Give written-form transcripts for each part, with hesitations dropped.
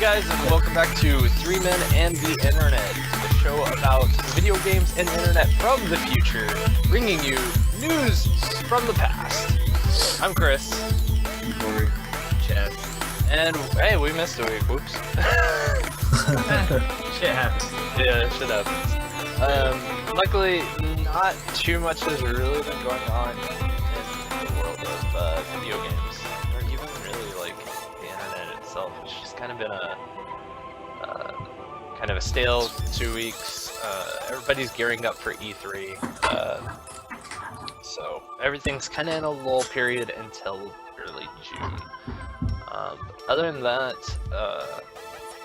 guys, and welcome back to Three Men and the Internet, the show about video games and the internet from the future, bringing you news from the past. I'm Chris. I'm Corey. Chad. And hey, we missed a week. Whoops. Shit happens. Yeah, shit happens. Luckily, not too much has really been going on in the world of video games, or even really like the internet itself. It's just kind of been a stale 2 weeks. Everybody's gearing up for E3, so everything's kind of in a lull period until early June. Other than that,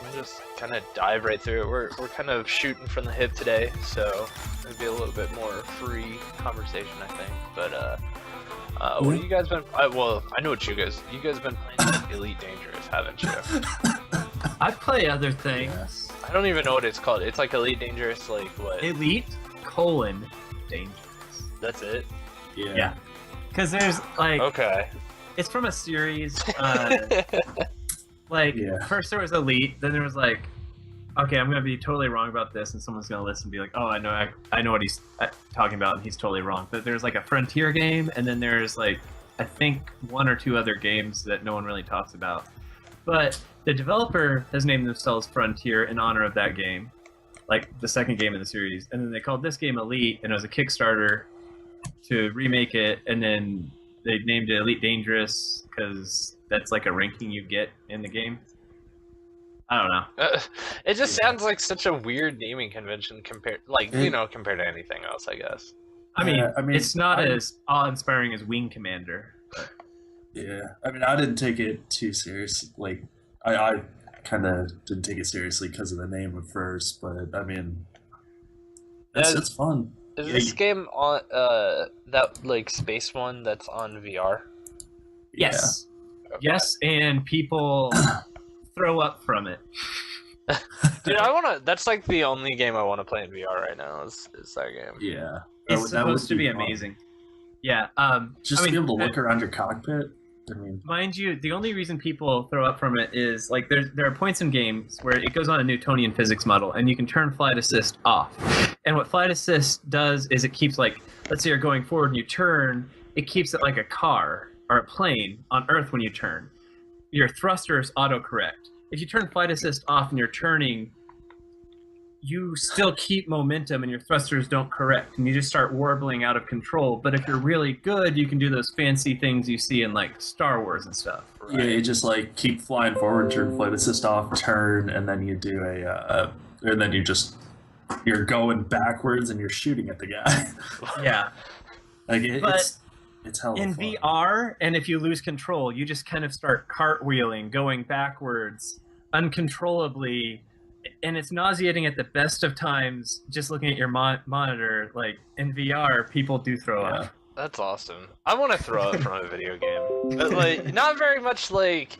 we'll just kind of dive right through it. We're kind of shooting from the hip today, so it'll be a little bit more free conversation, I think. But what have you guys been? Well, I know what you guys have been playing Elite Dangerous, haven't you? I play other things. Yes. I don't even know what it's called. It's like Elite Dangerous, like what? Elite : Dangerous. That's it? Yeah. Because there's like, Okay. it's from a series. First there was Elite, then there was like, okay, I'm gonna be totally wrong about this, and someone's gonna listen and be like, oh, I know what he's talking about, and he's totally wrong. But there's like a Frontier game, and then there's like, I think 1 or 2 other games that no one really talks about. But the developer has named themselves Frontier in honor of that game, like the second game in the series. And then they called this game Elite, and it was a Kickstarter to remake it, and then they named it Elite Dangerous because that's like a ranking you get in the game. I don't know. It just sounds like such a weird naming convention compared to anything else, I guess. I mean, it's not as awe-inspiring as Wing Commander. But... Yeah, I mean, I didn't take it too serious. Like, I kind of didn't take it seriously because of the name at first, but I mean, it's fun. Is this game on that like space one that's on VR? Yes. Yeah. Okay. Yes, and people throw up from it. Dude, that's like the only game I want to play in VR right now is that game. Yeah. It's supposed to be fun. amazing. Yeah. Just to be able to look around your cockpit. I mean, mind you, the only reason people throw up from it is like there are points in games where it goes on a Newtonian physics model, and you can turn flight assist off. And what flight assist does is it keeps, like, let's say you're going forward and you turn, it keeps it like a car or a plane on Earth when you turn. Your thrusters autocorrect. If you turn flight assist off and you're turning, you still keep momentum and your thrusters don't correct, and you just start warbling out of control. But if you're really good, you can do those fancy things you see in like Star Wars and stuff. right? Yeah, you just like keep flying forward, turn flight assist off, turn, and then you do and then you're going backwards and you're shooting at the guy. Yeah. Like But it's hella in fun. VR, and if you lose control, you just kind of start cartwheeling, going backwards uncontrollably, and it's nauseating at the best of times. Just looking at your monitor, like in VR, people do throw up. That's awesome. I want to throw up from a video game, but like not very much like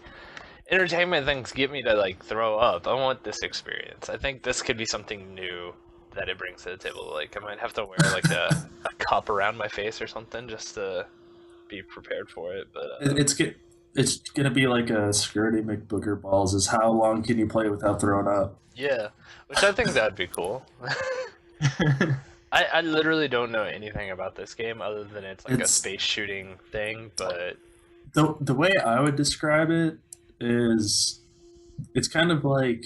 entertainment things get me to like throw up. I want this experience. I think this could be something new that it brings to the table. Like I might have to wear like a cup around my face or something just to be prepared for it. But it's gonna be like a Scurdy McBooger balls. Is how long can you play without throwing up? yeah, which I think that'd be cool. I literally don't know anything about this game other than it's a space shooting thing. But The way I would describe it is, it's kind of like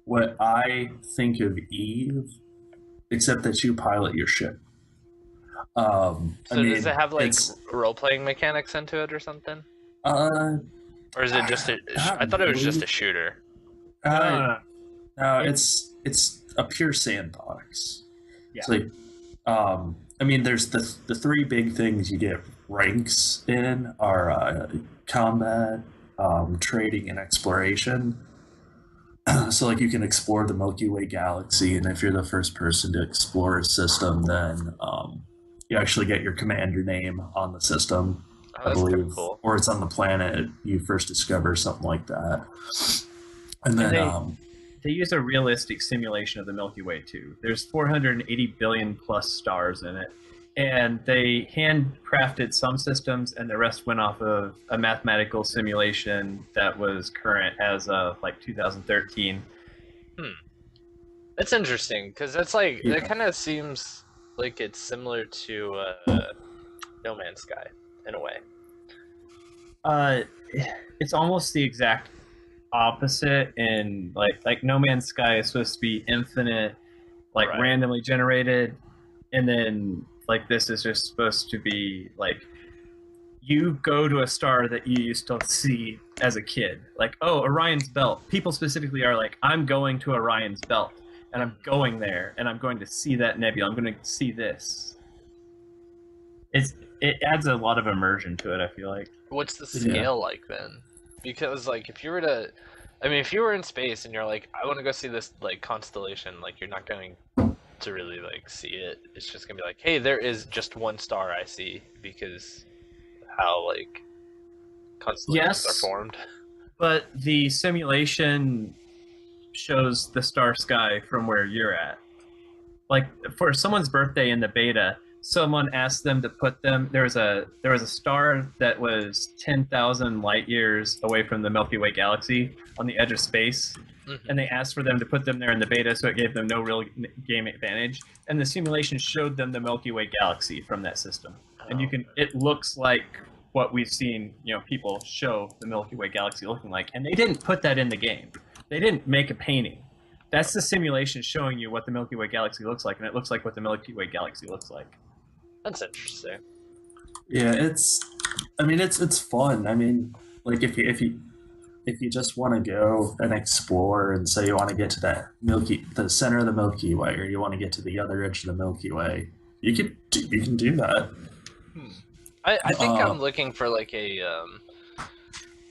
what I think of Eve, except that you pilot your ship. does it have like role-playing mechanics into it or something? Or is it just I thought it was just a shooter. No, it's a pure sandbox. Yeah. It's like, I mean, there's the 3 big things you get ranks in are combat, trading, and exploration. So like you can explore the Milky Way galaxy, and if you're the first person to explore a system, then you actually get your commander name on the system. I believe, cool. Or it's on the planet you first discover, something like that. And then they use a realistic simulation of the Milky Way too. There's 480 billion plus stars in it, and they handcrafted some systems, and the rest went off of a mathematical simulation that was current as of like 2013. That's interesting because that's like Yeah. that kind of seems like it's similar to No Man's Sky in a way. It's almost the exact opposite. In like No Man's Sky is supposed to be infinite, like Right. randomly generated, and then like this is just supposed to be like you go to a star that you used to see as a kid. Like, oh, Orion's Belt. People specifically are like, I'm going to Orion's Belt, and I'm going there, and I'm going to see that nebula. I'm going to see this. It adds a lot of immersion to it, I feel like. What's the scale like then? Because like if you were to, I mean, if you were in space and you're like, I want to go see this like constellation, like you're not going to really like see it. It's just gonna be like, hey, there is just one star I see because how like constellations Yes. are formed. But the simulation shows the star sky from where you're at. Like for someone's birthday in the beta, someone asked them to put them. There was a star that was 10,000 light years away from the Milky Way galaxy on the edge of space, and they asked for them to put them there in the beta, so it gave them no real game advantage. And the simulation showed them the Milky Way galaxy from that system, and you can. It looks like what we've seen, people show the Milky Way galaxy looking like, and they didn't put that in the game. They didn't make a painting. That's the simulation showing you what the Milky Way galaxy looks like, and it looks like what the Milky Way galaxy looks like. That's interesting. Yeah, it's fun. I mean, like if you just want to go and explore and say you want to get to the center of the Milky Way, or you want to get to the other edge of the Milky Way, you can do that. I think I'm looking for like a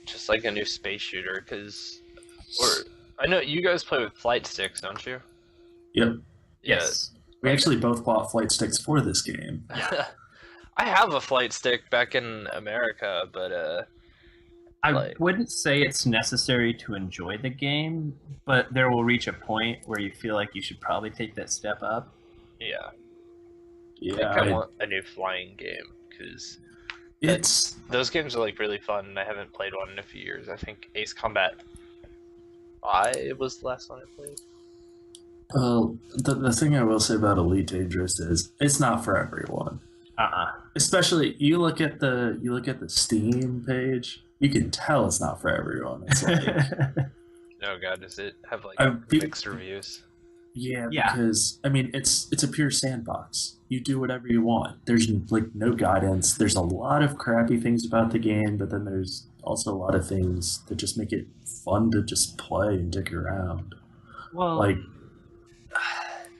just like a new space shooter I know you guys play with flight sticks, don't you? Yep. Yes. We actually both bought flight sticks for this game. I have a flight stick back in America, but I wouldn't say it's necessary to enjoy the game, but there will reach a point where you feel like you should probably take that step up. yeah. Yeah, I want a new flying game because those games are like really fun, and I haven't played one in a few years. I think Ace Combat 5 was the last one I played. The thing I will say about Elite Dangerous is it's not for everyone. Especially you look at the Steam page, you can tell it's not for everyone. It's like, Oh god, does it have like be- mixed reviews? yeah, because I mean it's a pure sandbox. You do whatever you want. There's like no guidance. There's a lot of crappy things about the game, but then there's also a lot of things that just make it fun to just play and dick around. Well, Like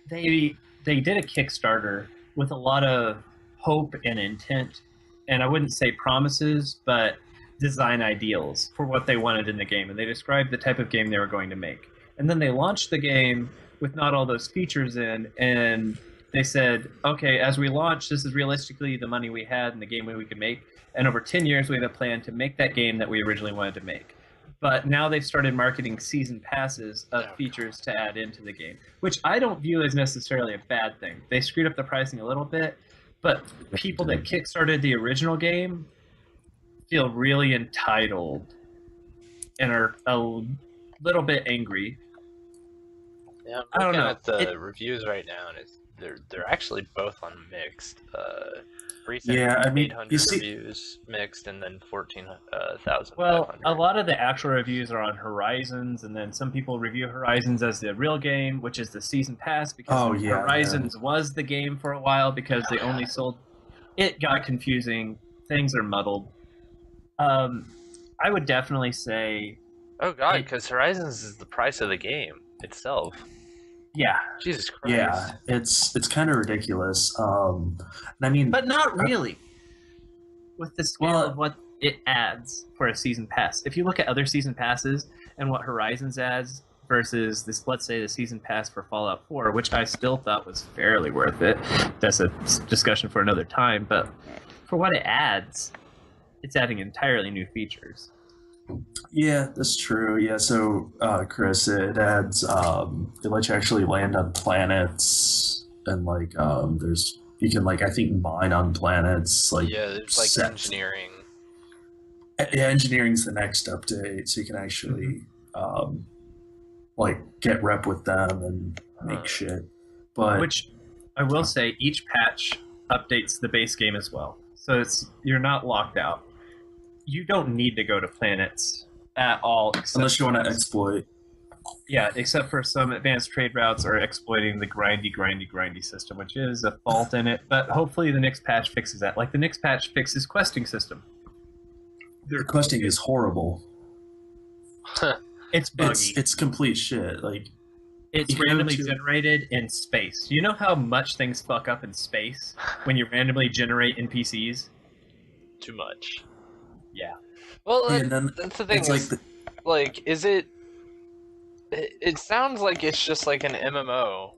they did a Kickstarter with a lot of hope and intent, and I wouldn't say promises, but design ideals for what they wanted in the game, and they described the type of game they were going to make. And then they launched the game with not all those features in, and they said, okay, as we launch, this is realistically the money we had and the game we could make, and over 10 years we have a plan to make that game that we originally wanted to make. But now they've started marketing season passes of features to add into the game, which I don't view as necessarily a bad thing. They screwed up the pricing a little bit, but people that kickstarted the original game feel really entitled and are a little bit angry. Yeah, I I'm don't looking know. at the reviews right now, and they're actually both on mixed. Recent Yeah, I mean, 800 you see- reviews mixed, and then 14,000. Well, a lot of the actual reviews are on Horizons, and then some people review Horizons as the real game, which is the season pass, because Horizons was the game for a while because they only sold. It got confusing. Things are muddled. I would definitely say, Oh god, because Horizons is the price of the game itself. yeah, Jesus Christ. yeah, it's kind of ridiculous. I mean, but not really. With the scale of what it adds for a season pass. If you look at other season passes and what Horizons adds versus this, let's say the season pass for Fallout 4, which I still thought was fairly worth it. That's a discussion for another time, but for what it adds, it's adding entirely new features. yeah, that's true. Yeah, so Chris, it adds it lets you actually land on planets, and like there's you can like I think mine on planets like Yeah, there's like set- engineering. engineering's the next update, so you can actually like get rep with them and make shit. But Which I will say, each patch updates the base game as well, so you're not locked out. You don't need to go to planets at all, unless you want to exploit. Yeah, except for some advanced trade routes or exploiting the grindy system, which is a fault in it. But hopefully the next patch fixes that. Like the next patch fixes questing system. The questing is horrible. It's buggy. It's complete shit. Like it's you go randomly to- generated in space. You know how much things fuck up in space when you randomly generate NPCs? Too much. Yeah. Well, Yeah, and then that's the thing. it's Is, like is it? It sounds like it's just like an MMO.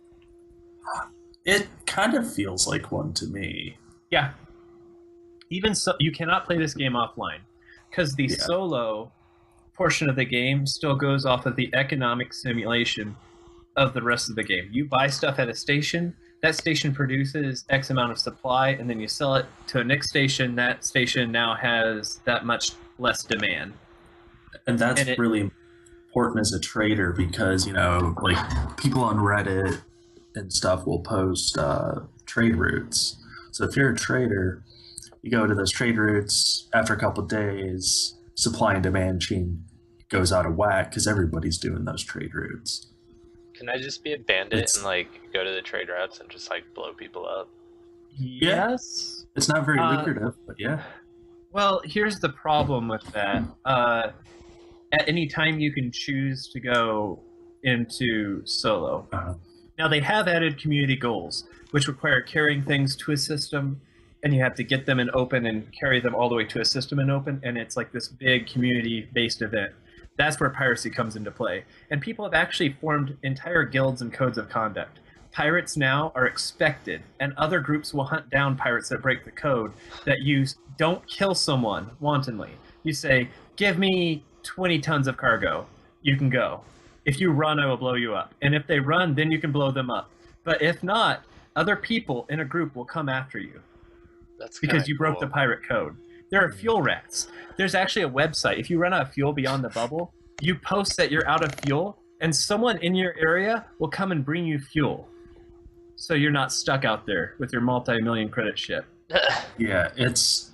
it kind of feels like one to me. Yeah. Even so, you cannot play this game offline because the solo portion of the game still goes off of the economic simulation of the rest of the game. You buy stuff at a station, that station produces X amount of supply, and then you sell it to a next station. That station now has that much less demand. And that's really important as a trader because, you know, like people on Reddit and stuff will post trade routes. So if you're a trader, you go to those trade routes, after a couple of days, supply and demand chain goes out of whack because everybody's doing those trade routes. Can I just be a bandit and like go to the trade routes and just like blow people up? Yes. It's not very lucrative, but yeah. Well, here's the problem with that. At any time you can choose to go into solo. Now they have added community goals, which require carrying things to a system, and you have to get them in open and carry them all the way to a system in open, and it's like this big community-based event. That's where piracy comes into play. And people have actually formed entire guilds and codes of conduct. Pirates now are expected, and other groups will hunt down pirates that break the code, that you don't kill someone wantonly. You say, give me 20 tons of cargo. You can go. If you run, I will blow you up. And if they run, then you can blow them up. But if not, other people in a group will come after you. That's because you broke the pirate code. There are fuel rats. There's actually a website. If you run out of fuel beyond the bubble, you post that you're out of fuel, and someone in your area will come and bring you fuel. So you're not stuck out there with your multi-million credit ship. Yeah, there's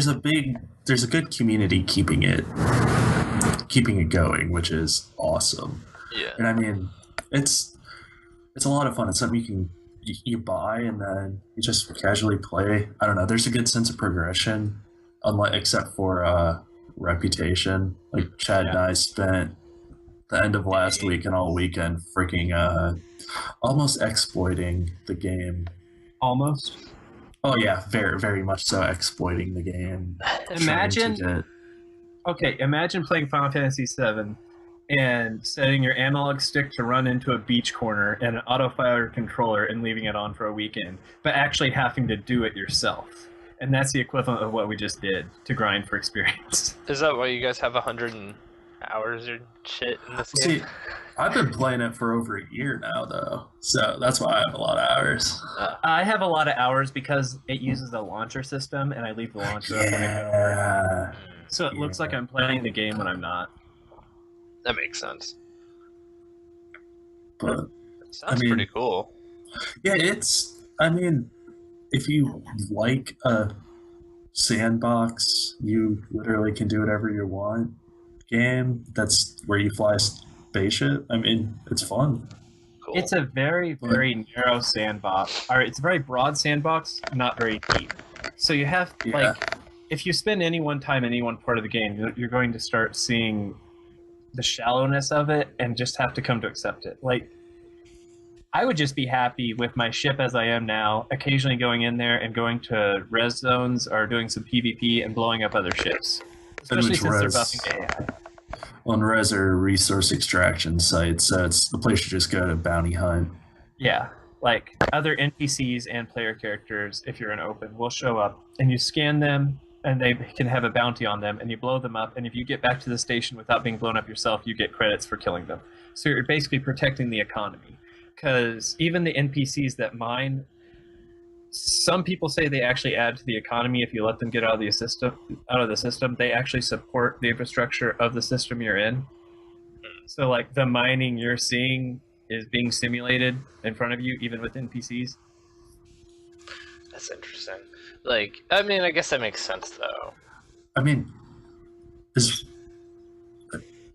a good community keeping it going, which is awesome. Yeah. And I mean, it's a lot of fun. It's something you buy and then you just casually play. I don't know. There's a good sense of progression, except for reputation. Like Chad and I spent the end of last week and all weekend freaking almost exploiting the game. Almost? Oh yeah, very, very much so exploiting the game. Imagine playing Final Fantasy VII and setting your analog stick to run into a beach corner and an auto-fire controller and leaving it on for a weekend, but actually having to do it yourself. And that's the equivalent of what we just did to grind for experience. Is that why you guys have 100 hours or shit in this game? See, I've been playing it for over a year now, though, so that's why I have a lot of hours. I have a lot of hours because it uses the launcher system, and I leave the launcher up when I go. So it looks like I'm playing the game when I'm not. That makes sense. But Sounds pretty cool. Yeah, if you like a sandbox, you literally can do whatever you want game. That's where you fly a spaceship. I mean, it's fun. Cool. It's a very, very narrow sandbox. Or it's a very broad sandbox, not very deep. So you have, if you spend any one time in any one part of the game, you're going to start seeing the shallowness of it and just have to come to accept it. Like, I would just be happy with my ship as I am now, occasionally going in there and going to res zones or doing some PvP and blowing up other ships. Especially since they're buffing AI. On res are resource extraction sites, so it's the place you just go to bounty hunt. Yeah, like other NPCs and player characters, if you're in open, will show up and you scan them and they can have a bounty on them and you blow them up, and if you get back to the station without being blown up yourself, you get credits for killing them. So you're basically protecting the economy. Because even the NPCs that mine some people say they actually add to the economy if you let them get out of the system. They actually support the infrastructure of the system you're in. So like the mining you're seeing is being simulated in front of you, even within PCs. That's interesting. Like, I mean, I guess that makes sense though. I mean,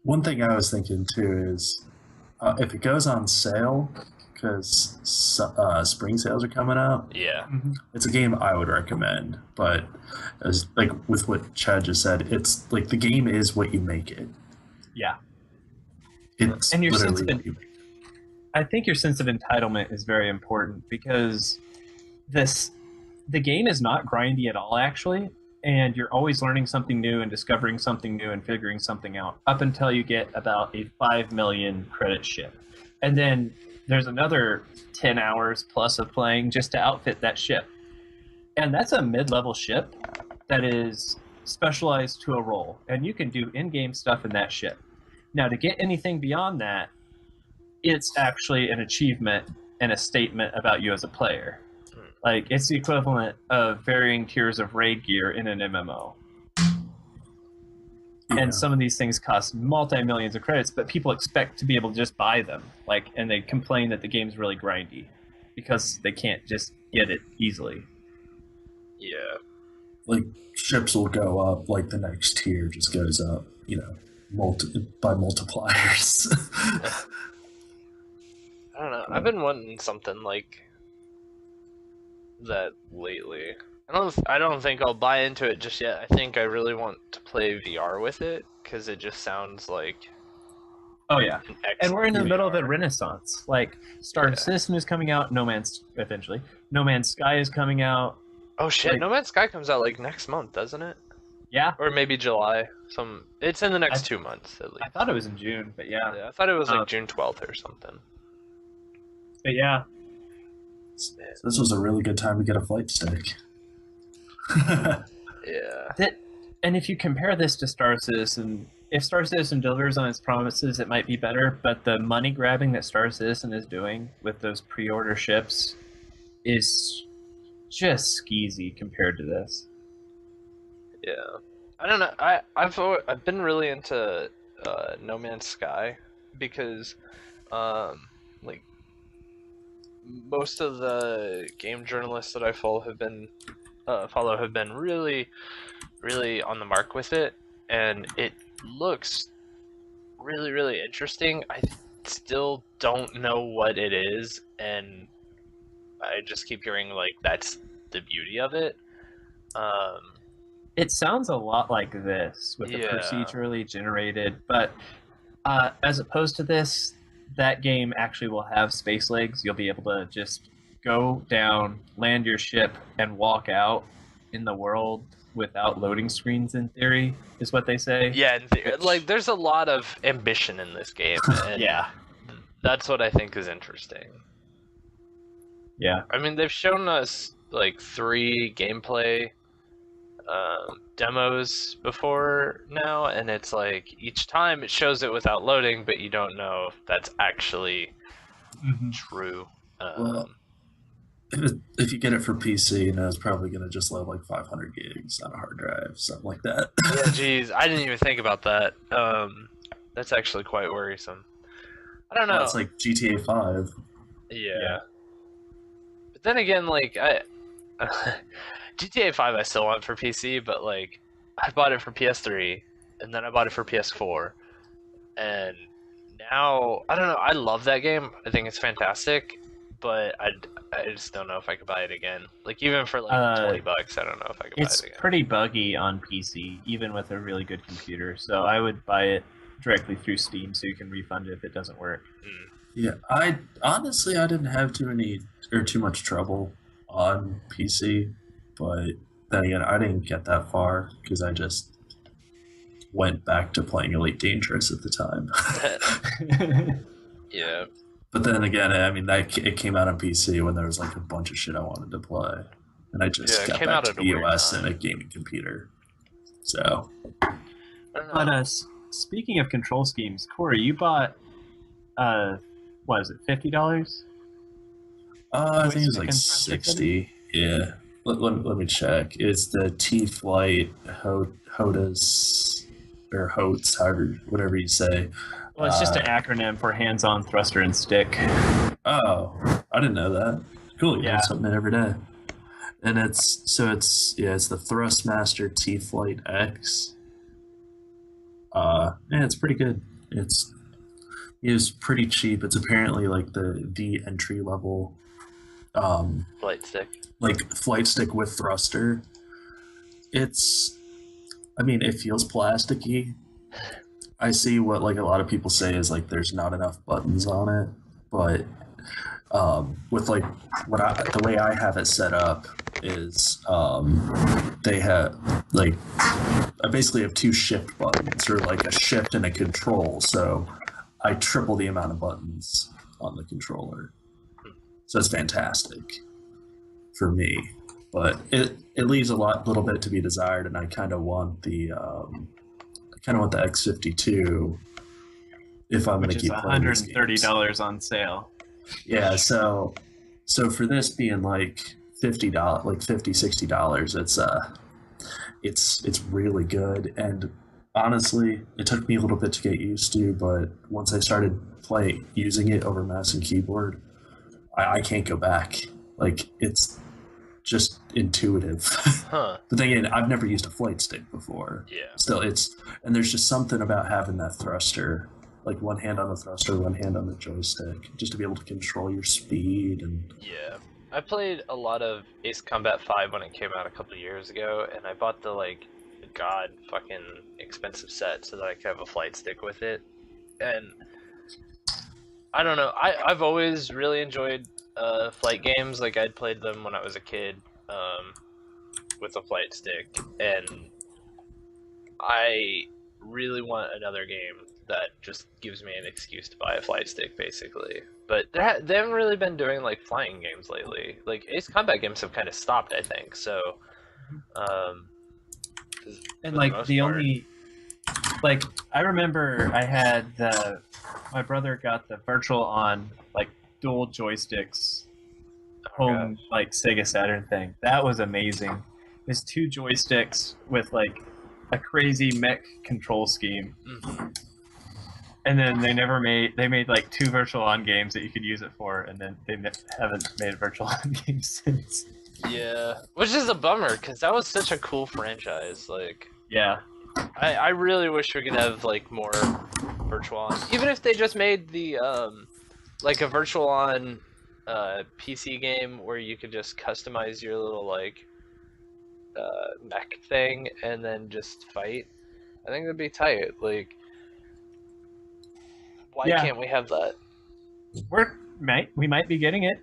one thing I was thinking too is if it goes on sale, because spring sales are coming up. Yeah. It's a game I would recommend, but as like with what Chad just said, it's like the game is what you make it. Yeah. It's And your sense literally of what you make it. I think your sense of entitlement is very important because the game is not grindy at all, actually, and you're always learning something new and discovering something new and figuring something out up until you get about a 5 million credit ship. And then there's another 10 hours plus of playing just to outfit that ship. And that's a mid-level ship that is specialized to a role, and you can do in-game stuff in that ship. Now, to get anything beyond that, it's actually an achievement and a statement about you as a player. Like, it's the equivalent of varying tiers of raid gear in an MMO. Yeah. And some of these things cost multi-millions of credits, but people expect to be able to just buy them. Like, and they complain that the game's really grindy because they can't just get it easily. Yeah. Like ships will go up, like the next tier just goes up, you know, by multipliers. I don't know. I've been wanting something like that lately. I don't think I'll buy into it just yet. I think I really want to play VR with it because it just sounds like Oh yeah, an and we're in the excellent middle of a VR. renaissance. Like, Star Citizen is coming out. No Man's Sky is coming out. Oh shit! like- No Man's Sky comes out like next month, doesn't it? Yeah, Or maybe July. It's in the next I- 2 months at least. I thought it was in June, but yeah. Yeah, I thought it was like Uh, June 12th or something. But yeah, This was a really good time to get a flight stick. Yeah. and if you compare this to Star Citizen, if Star Citizen delivers on its promises, it might be better. But the money grabbing that Star Citizen is doing with those pre-order ships is just skeezy compared to this. Yeah. I don't know. I've been really into No Man's Sky because like most of the game journalists that I follow have been really really on the mark with it, and it looks really really interesting. I still don't know what it is, and I just keep hearing like that's the beauty of it. It sounds a lot like this with the Yeah. procedurally generated, but as opposed to this, that game actually will have space legs. You'll be able to just go down, land your ship, and walk out in the world without loading screens, in theory, is what they say. Yeah, like there's a lot of ambition in this game, and Yeah. that's what I think is interesting. Yeah. I mean, they've shown us like 3 gameplay demos before now, and it's like each time it shows it without loading, but you don't know if that's actually true. Well, if you get it for PC, you know it's probably going to just load like 500 gigs on a hard drive, something like that. Yeah, geez, I didn't even think about that. That's actually quite worrisome. I don't know. Well, it's like GTA 5. Yeah. But then again, like GTA 5 I still want for PC, but like I bought it for PS3 and then I bought it for PS4. And now I don't know, I love that game. I think it's fantastic, but I just don't know if I could buy it again. Like even for like $20, I don't know if I could buy It's it again. pretty buggy on PC, even with a really good computer. So I would buy it directly through Steam so you can refund it if it doesn't work. Yeah, I didn't have too much trouble on PC, but then again, I didn't get that far because I just went back to playing Elite Dangerous at the time. Yeah. But then again, I mean, it came out on PC when there was like a bunch of shit I wanted to play, and I just Yeah, it got came back out to at a weird EOS time. and a gaming computer. So I don't know. But speaking of control schemes, Corey, you bought, what is it, $50? I think it was like Joystick and 60. Yeah. Let me check. Is the T Flight HOTAS or HOTS, however, whatever you say? Well, it's just an Uh, acronym for hands-on thruster and stick. oh, I didn't know that. Cool, you learn Yeah. something every day. And it's the Thrustmaster T Flight X. Yeah, it's pretty good. It's pretty cheap. It's apparently like the entry level Flight stick. like flight stick with thruster. I mean, it feels plasticky. I see what like a lot of people say is like there's not enough buttons on it, but with like the way I have it set up is they have like I basically have two shift buttons or like a shift and a control, so I triple the amount of buttons on the controller. So it's fantastic for me, but it leaves a little bit to be desired, and I kind of want the X52 if I'm going Which to is keep playing these games. $130 on sale. Yeah, so for this being like $50, like $50-$60, it's really good. And honestly, it took me a little bit to get used to, but once I started using it over mouse and keyboard, I can't go back. Like it's just intuitive. Huh. But then again, I've never used a flight stick before. Yeah. Still, and there's just something about having that thruster, like one hand on the thruster, one hand on the joystick, just to be able to control your speed and. Yeah. I played a lot of Ace Combat 5 when it came out a couple of years ago, and I bought the like god fucking expensive set so that I could have a flight stick with it. And I don't know, I've always really enjoyed flight games. Like I'd played them when I was a kid with a flight stick, and I really want another game that just gives me an excuse to buy a flight stick, basically. But they haven't really been doing like flying games lately. Like Ace Combat games have kind of stopped, I think. So, And like the part. only, like I remember I had my brother got the virtual on like dual joysticks home like Sega Saturn thing. That was amazing. There's two joysticks with like a crazy mech control scheme. Mm-hmm. And then they made like two virtual on games that you could use it for, and then they haven't made a virtual on game since. Yeah, which is a bummer because that was such a cool franchise. Like, yeah, I really wish we could have like more virtual on, even if they just made the like a virtual on PC game where you could just customize your little like mech thing and then just fight. I think that'd be tight. Like, why can't we have that? We might be getting it,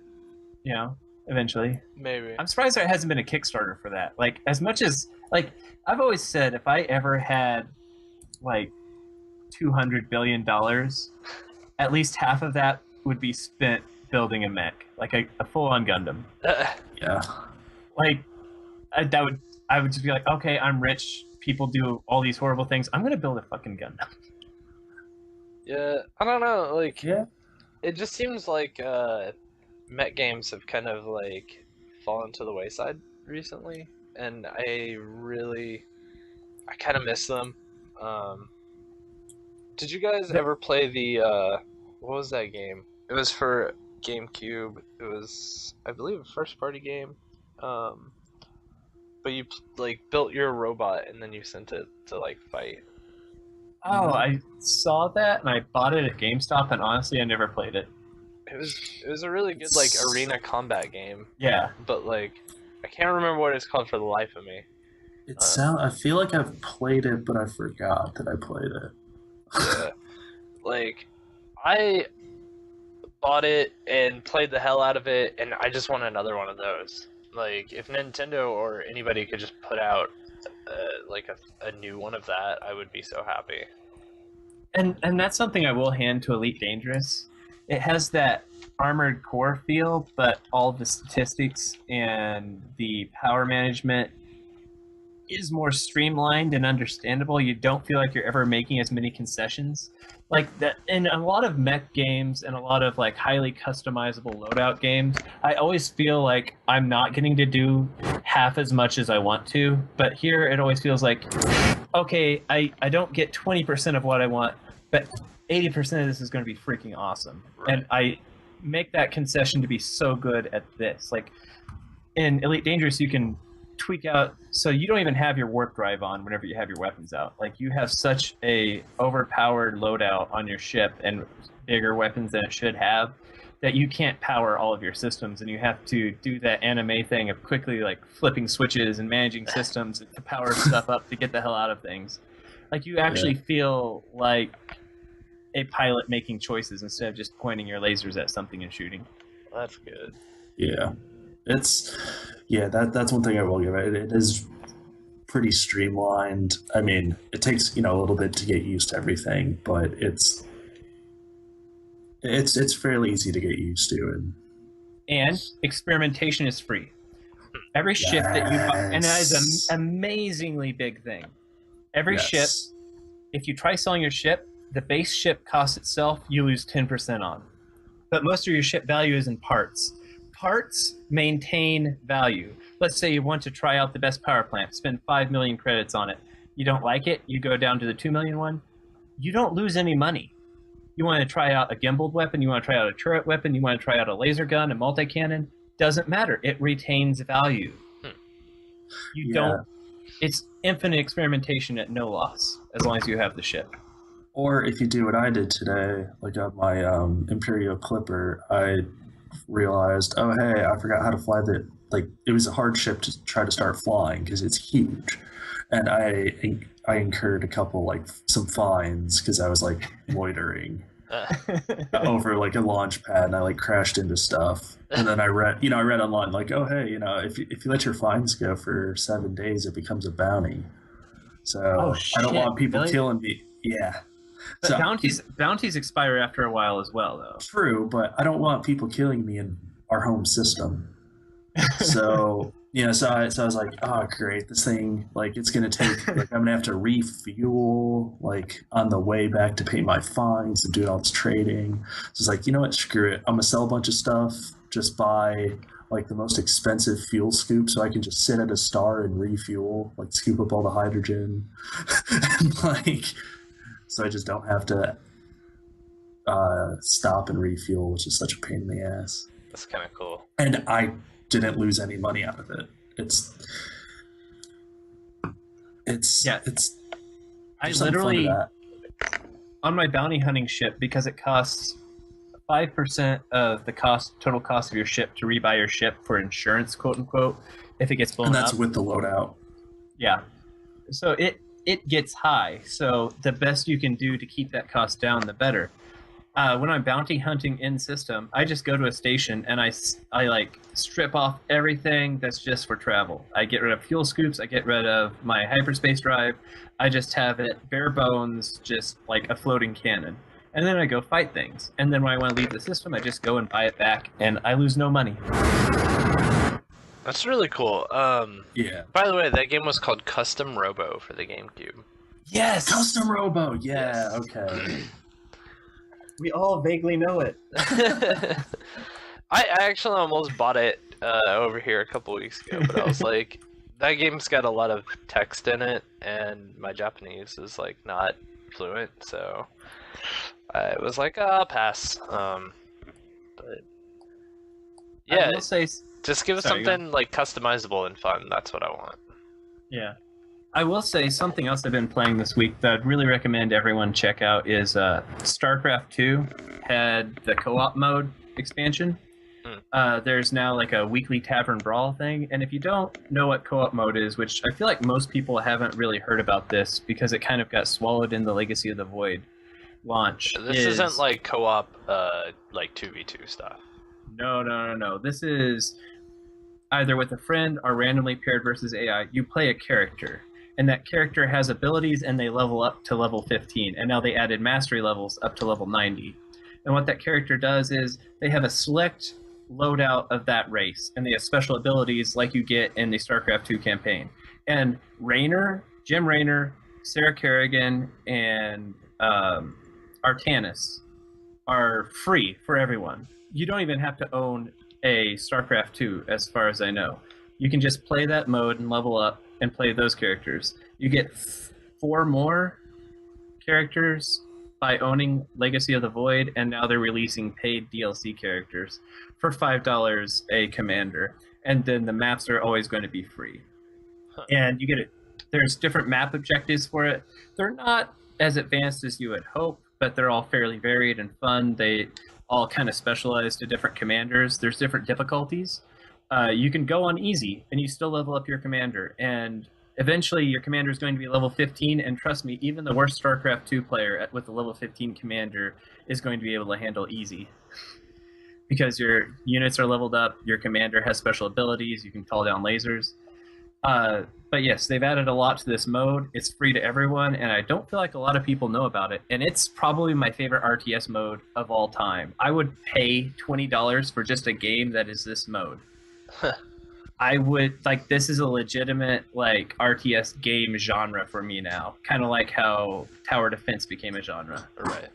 you know, eventually. Maybe. I'm surprised there hasn't been a Kickstarter for that. Like, as much as like I've always said, if I ever had like $200 billion, at least half of that would be spent building a mech, like a full-on Gundam. Yeah. Like, I would just be like, okay, I'm rich. People do all these horrible things. I'm gonna build a fucking Gundam. Yeah, I don't know. Like, Yeah. it just seems like Mech Games have kind of like fallen to the wayside recently, and I kind of miss them. Did you guys ever play the what was that game? It was for GameCube. It was, I believe, a first-party game. But you like built your robot and then you sent it to like fight. Oh, I saw that and I bought it at GameStop, and honestly, I never played it. It was a really good like arena combat game. Yeah, But like I can't remember what it's called for the life of me. I feel like I've played it, but I forgot that I played it. Yeah. Like I bought it and played the hell out of it, and I just want another one of those. Like if Nintendo or anybody could just put out like a new one of that, I would be so happy. and that's something I will hand to Elite Dangerous. It has that Armored Core feel, but all the statistics and the power management is more streamlined and understandable. You don't feel like you're ever making as many concessions. Like that in a lot of mech games and a lot of like highly customizable loadout games, I always feel like I'm not getting to do half as much as I want to. But here it always feels like, okay, I don't get 20% of what I want, but 80% of this is going to be freaking awesome. Right. And I make that concession to be so good at this. Like in Elite Dangerous, you can tweak out so you don't even have your warp drive on whenever you have your weapons out. Like you have such a overpowered loadout on your ship and bigger weapons than it should have that you can't power all of your systems, and you have to do that anime thing of quickly like flipping switches and managing systems to power stuff up to get the hell out of things. Like you actually feel like a pilot making choices instead of just pointing your lasers at something and shooting. That's good. Yeah. That's one thing I will give it. It is pretty streamlined. I mean, it takes, a little bit to get used to everything, but it's fairly easy to get used to. And experimentation is free. Every ship that you buy, and that is an amazingly big thing. Every ship, if you try selling your ship, the base ship cost itself, you lose 10% on. But most of your ship value is in parts. Parts maintain value. Let's say you want to try out the best power plant, spend 5 million credits on it. You don't like it, you go down to the 2 million one. You don't lose any money. You want to try out a gimbaled weapon, you want to try out a turret weapon, you want to try out a laser gun, a multi-cannon, doesn't matter. It retains value. You don't. It's infinite experimentation at no loss, as long as you have the ship. Or if you do what I did today, like on my Imperial Clipper, I realized, oh hey, I forgot how to fly the, like, it was a hard ship to try to start flying because it's huge, and I incurred a couple, like, some fines because I was like loitering over like a launch pad, and I like crashed into stuff. And then I read online like, oh hey, if you let your fines go for 7 days, it becomes a bounty. So I don't want people killing me. Yeah. But So, bounties expire after a while as well, though. true, but I don't want people killing me in our home system. So, so I was like, oh, great, this thing, like, it's going to take, like, I'm going to have to refuel, like, on the way back to pay my fines and do all this trading. So it's like, you know what, screw it. I'm going to sell a bunch of stuff, just buy, like, the most expensive fuel scoop so I can just sit at a star and refuel, like, scoop up all the hydrogen. And, like, so I just don't have to stop and refuel, which is such a pain in the ass. That's kind of cool. And I didn't lose any money out of it. I literally, on my bounty hunting ship, because it costs 5% of the total cost of your ship to rebuy your ship for insurance, quote unquote, if it gets blown up. And that's with the loadout. Yeah. So it gets high. So the best you can do to keep that cost down, the better. When I'm bounty hunting in system, I just go to a station and I like strip off everything that's just for travel. I get rid of fuel scoops. I get rid of my hyperspace drive. I just have it bare bones, just like a floating cannon. And then I go fight things. And then when I want to leave the system, I just go and buy it back, and I lose no money. That's really cool. Yeah. By the way, that game was called Custom Robo for the GameCube. Yes! Custom Robo. Yeah. Okay. We all vaguely know it. I actually almost bought it over here a couple weeks ago, but I was like, that game's got a lot of text in it, and my Japanese is like not fluent, so I was like, I'll pass. But yeah, I will say, just give us something like customizable and fun. That's what I want. yeah. I will say something else I've been playing this week that I'd really recommend everyone check out is StarCraft 2 had the co-op mode expansion. There's now like a weekly Tavern Brawl thing, and if you don't know what co-op mode is, which I feel like most people haven't really heard about this because it kind of got swallowed in the Legacy of the Void launch. This isn't like co-op like 2v2 stuff. No. This is either with a friend or randomly paired versus AI. You play a character, and that character has abilities, and they level up to level 15, and now they added mastery levels up to level 90. And what that character does is they have a select loadout of that race, and they have special abilities like you get in the StarCraft 2 campaign. And Jim Raynor, Sarah Kerrigan, and Artanis are free for everyone. You don't even have to own a StarCraft 2, as far as I know. You can just play that mode and level up and play those characters. You get 4 more characters by owning Legacy of the Void, and now they're releasing paid DLC characters for $5 a commander. And then the maps are always going to be free. And you get it. There's different map objectives for it. They're not as advanced as you would hope, but they're all fairly varied and fun. They all kind of specialize to different commanders. There's different difficulties. You can go on easy, and you still level up your commander. And eventually, your commander is going to be level 15. And trust me, even the worst StarCraft 2 player with a level 15 commander is going to be able to handle easy. Because your units are leveled up, your commander has special abilities, you can call down lasers. But yes, they've added a lot to this mode. It's free to everyone, and I don't feel like a lot of people know about it. And it's probably my favorite RTS mode of all time. I would pay $20 for just a game that is this mode. I would, like, this is a legitimate, like, RTS game genre for me now. Kind of like how tower defense became a genre. Right.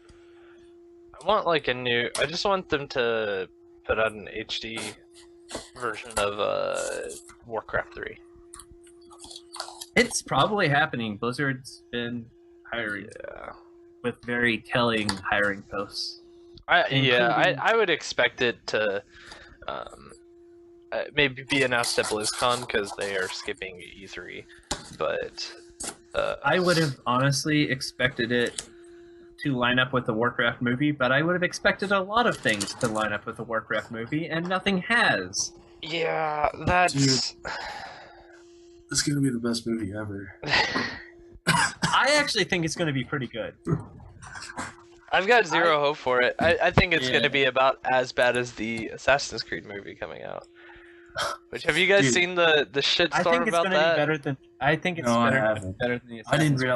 I want, like, I just want them to put out an HD version of Warcraft 3. It's probably happening. Blizzard's been hiring with very telling hiring posts. I would expect it to maybe be announced at BlizzCon because they are skipping E3. But I would have honestly expected it to line up with the Warcraft movie, but I would have expected a lot of things to line up with the Warcraft movie, and nothing has. Yeah, that's... Dude, it's gonna be the best movie ever. I actually think it's going to be pretty good. I've got zero hope for it. I think it's going to be about as bad as the Assassin's Creed movie coming out. Which, have you guys seen the shitstorm about that? I think it's better than the Assassin's Creed.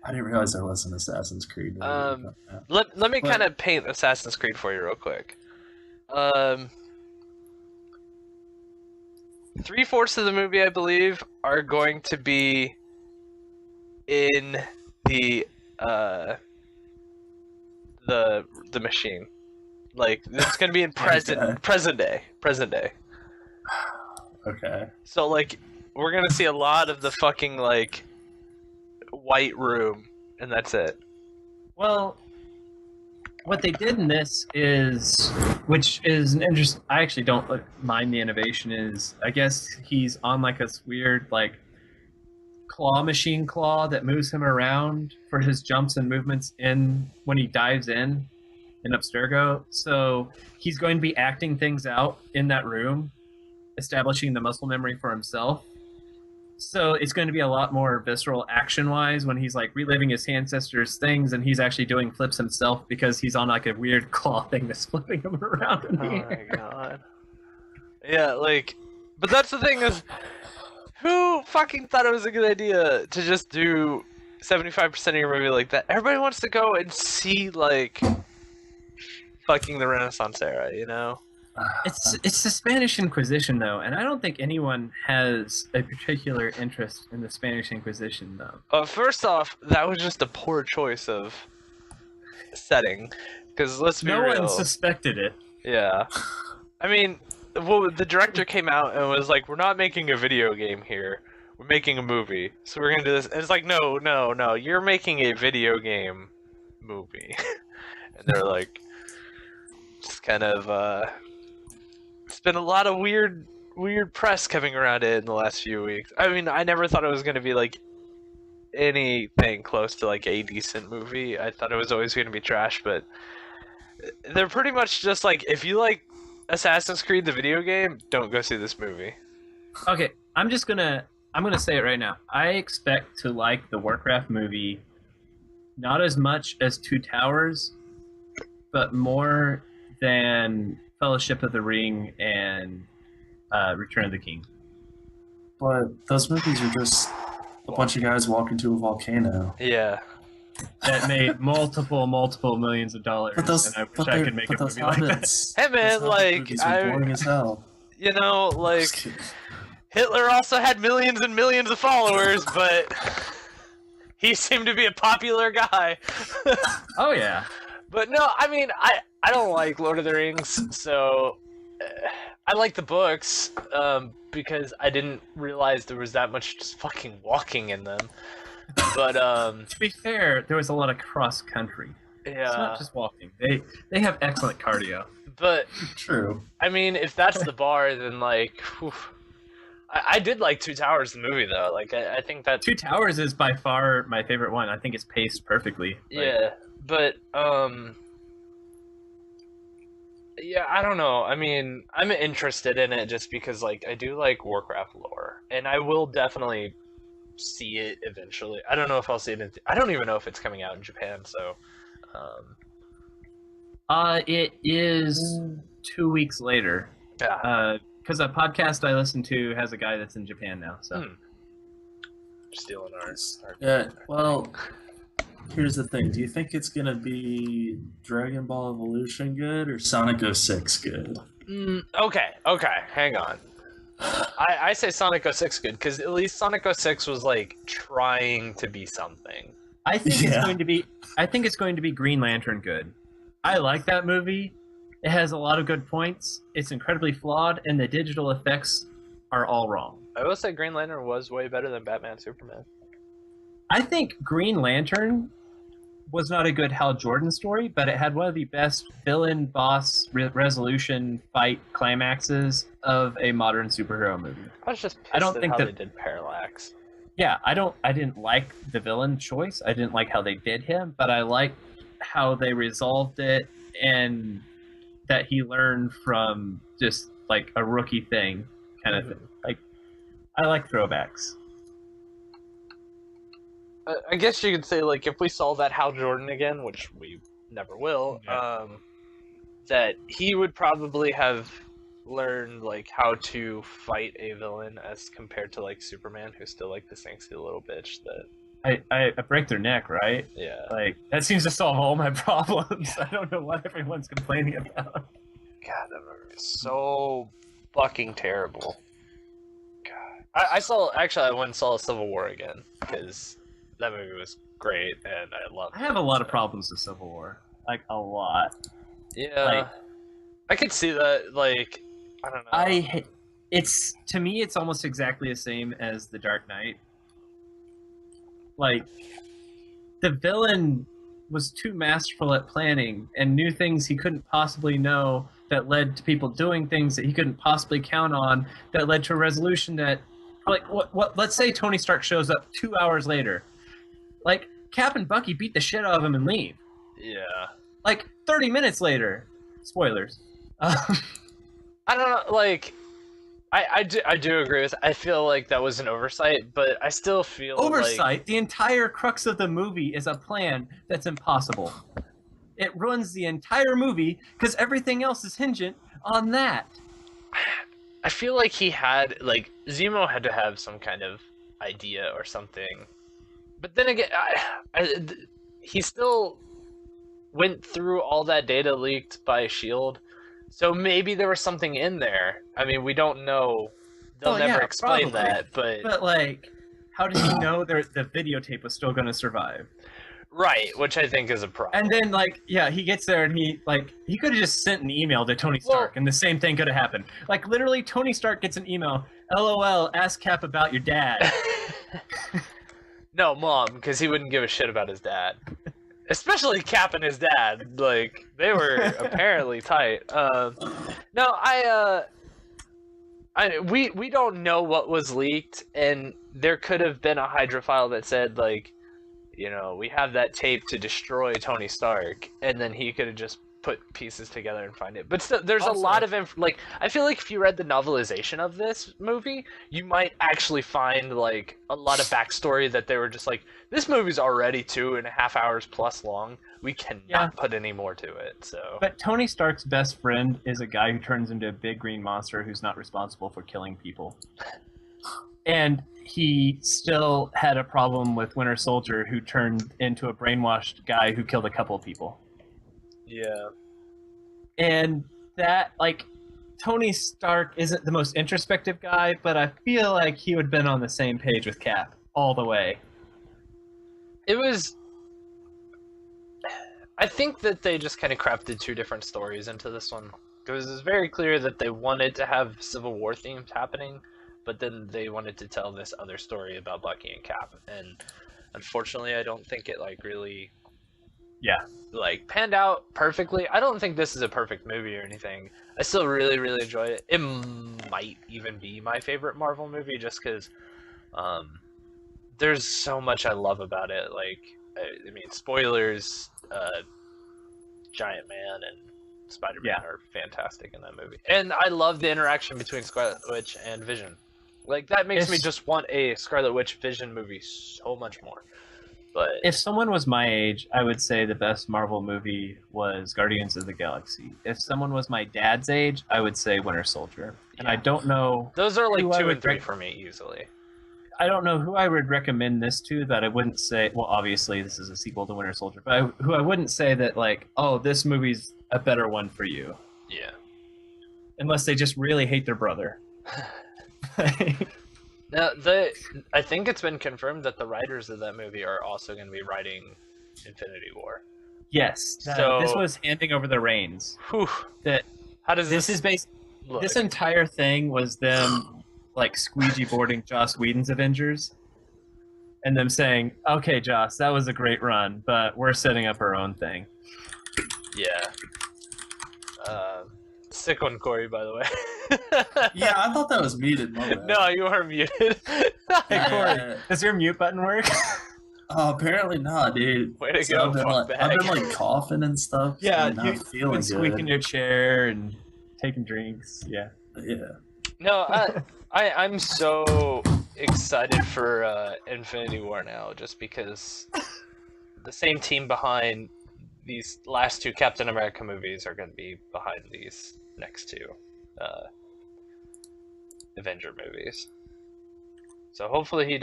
I didn't realize there was an Assassin's Creed movie. Let me kind of paint Assassin's Creed for you real quick. 3/4 of the movie, I believe, are going to be in the machine. Like, it's going to be in present day. Okay. So, like, we're going to see a lot of the fucking, like, white room, and that's it. Well, what they did in this is, which is an interesting, I actually don't mind the innovation, is I guess he's on like this weird like claw machine that moves him around for his jumps and movements in when he dives in Abstergo. So he's going to be acting things out in that room, establishing the muscle memory for himself. So it's going to be a lot more visceral action-wise when he's like reliving his ancestors' things, and he's actually doing flips himself because he's on like a weird claw thing that's flipping him around in the air. Oh my god. Yeah, like, but that's the thing is, who fucking thought it was a good idea to just do 75% of your movie like that? Everybody wants to go and see like fucking the Renaissance era, you know? It's the Spanish Inquisition, though, and I don't think anyone has a particular interest in the Spanish Inquisition, though. First off, that was just a poor choice of setting, because let's be real. No one suspected it. Yeah. I mean, well, the director came out and was like, we're not making a video game here. We're making a movie. So we're going to do this. And it's like, no. You're making a video game movie. And they're like, just kind of, it's been a lot of weird press coming around it in the last few weeks. I mean, I never thought it was going to be like anything close to like a decent movie. I thought it was always going to be trash, but they're pretty much just like, if you like Assassin's Creed the video game, don't go see this movie. Okay, I'm gonna say it right now. I expect to like the Warcraft movie not as much as Two Towers, but more than Fellowship of the Ring and Return of the King. But those movies are just a bunch of guys walking to a volcano. Yeah. That made multiple millions of dollars, and I wish I could make a movie like that. Hey man, like, boring as hell. You know, like, Hitler also had millions and millions of followers, but he seemed to be a popular guy. Oh yeah. But no, I mean, I don't like Lord of the Rings, so I like the books because I didn't realize there was that much just fucking walking in them. But To be fair, there was a lot of cross country. yeah, It's not just walking. They have excellent cardio. but True. I mean, if that's the bar, then like, whew. I did like Two Towers, the movie, though. Like, I think that Two Towers is by far my favorite one. I think it's paced perfectly. yeah, but yeah, I don't know. I mean, I'm interested in it just because like I do like Warcraft lore, and I will definitely see it eventually. I don't know if I'll see it. I don't even know if it's coming out in Japan. So, It is 2 weeks later. yeah, Because a podcast I listen to has a guy that's in Japan now. So stealing ours. Yeah. Well, here's the thing. Do you think it's gonna be Dragon Ball Evolution good or Sonic 06 good? Okay, hang on. I say Sonic 06 good because at least Sonic 06 was like trying to be something. I think Yeah. it's going to be. I think it's going to be Green Lantern good. I like that movie. It has a lot of good points. It's incredibly flawed, and the digital effects are all wrong. I will say Green Lantern was way better than Batman Superman. I think Green Lantern was not a good Hal Jordan story, but it had one of the best villain boss resolution fight climaxes of a modern superhero movie. I was just pissed I don't at think how that- they did Parallax. Yeah, I didn't like the villain choice. I didn't like how they did him, but I liked how they resolved it and that he learned from just like a rookie thing kind of thing. Like, I like throwbacks. I guess you could say, like, if we saw that Hal Jordan again, which we never will, that he would probably have learned, like, how to fight a villain as compared to, like, Superman, who's still, like, this angsty little bitch that, I break their neck, right? yeah. Like, that seems to solve all my problems. I don't know what everyone's complaining about. God, that movie is so fucking terrible. God. I went and saw Civil War again, because that movie was great, and I loved it. I have a lot of problems with Civil War. Like, a lot. Yeah. like- I could see that, like, I don't know. It's to me, it's almost exactly the same as The Dark Knight. Like, the villain was too masterful at planning and knew things he couldn't possibly know that led to people doing things that he couldn't possibly count on that led to a resolution that, like, what let's say Tony Stark shows up 2 hours later. Like, Cap and Bucky beat the shit out of him and leave. Yeah. Like, 30 minutes later. Spoilers. I don't know, like, I do agree with. I feel like that was an oversight, but I still feel Oversight. Like, The entire crux of the movie is a plan that's impossible. It ruins the entire movie because everything else is hingent on that. I feel like he had, like, Zemo had to have some kind of idea or something. But then again, he still went through all that data leaked by S.H.I.E.L.D., so maybe there was something in there. I mean, we don't know. They'll Well, never yeah, explain probably. that, but... But, like, how did he know the videotape was still going to survive? Right, which I think is a problem. And then, like, yeah, he gets there and he could have just sent an email to Tony Stark and the same thing could have happened. Like, literally, Tony Stark gets an email, LOL, ask Cap about your dad. No, Mom, because he wouldn't give a shit about his dad. Especially Cap and his dad. Like, they were apparently tight. We don't know what was leaked, and there could have been a Hydra file that said, like, you know, we have that tape to destroy Tony Stark, and then he could have just put pieces together and find it. But still, there's a lot of like, I feel like if you read the novelization of this movie, you might actually find, like, a lot of backstory that they were just like, this movie's already 2.5 hours plus long. We cannot put any more to it. So, But Tony Stark's best friend is a guy who turns into a big green monster who's not responsible for killing people. And he still had a problem with Winter Soldier, who turned into a brainwashed guy who killed a couple of people. yeah. And that, like, Tony Stark isn't the most introspective guy, but I feel like he would have been on the same page with Cap all the way. It was. I think that they just kind of crafted two different stories into this one. Because it's very clear that they wanted to have Civil War themes happening, but then they wanted to tell this other story about Bucky and Cap. And unfortunately, I don't think it like really panned out perfectly. I don't think this is a perfect movie or anything. I still really enjoy it. It might even be my favorite Marvel movie just because there's so much I love about it. Like, I mean, spoilers, Giant Man and Spider-Man are fantastic in that movie. And I love the interaction between Scarlet Witch and Vision. Like, that makes me just want a Scarlet Witch Vision movie so much more. But if someone was my age, I would say the best Marvel movie was Guardians of the Galaxy. If someone was my dad's age, I would say Winter Soldier. And I don't know... Those are like 2 and 3 for me, easily. I don't know who I would recommend this to that I wouldn't say... Well, obviously, this is a sequel to Winter Soldier. But who I wouldn't say that, like, oh, this movie's a better one for you. Yeah. Unless they just really hate their brother. Now, I think it's been confirmed that the writers of that movie are also going to be writing Infinity War. Yes. So this was handing over the reins. Whew. That how does this is based? This entire thing was them like squeegee boarding Joss Whedon's Avengers, and them saying, "Okay, Joss, that was a great run, but we're setting up our own thing." Yeah. Sick one, Corey, by the way. Yeah, I thought that was muted. No, you are muted. Hey, Corey, does your mute button work? Apparently not, dude. Way to go, I've been like coughing and stuff. Yeah, so not feeling good. Squeaking your chair and taking drinks. Yeah. No, I'm so excited for Infinity War now, just because the same team behind these last 2 Captain America movies are going to be behind these next 2 Avenger movies. So hopefully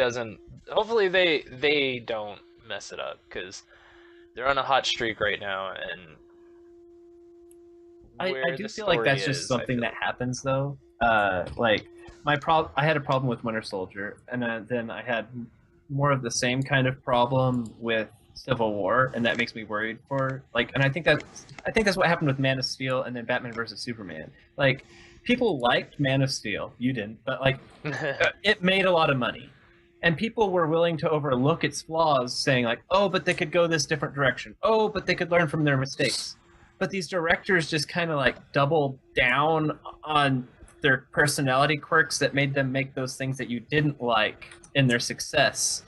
hopefully they don't mess it up, because they're on a hot streak right now, and I do feel like that's just something that happens though. Like I had a problem with Winter Soldier, and then I had more of the same kind of problem with Civil War, and that makes me worried for and I think that's what happened with Man of Steel and then Batman vs Superman. Like, people liked Man of Steel, you didn't, but like it made a lot of money, and people were willing to overlook its flaws, saying like, oh, but they could go this different direction, oh, but they could learn from their mistakes. But these directors just kind of like doubled down on their personality quirks that made them make those things that you didn't like in their success.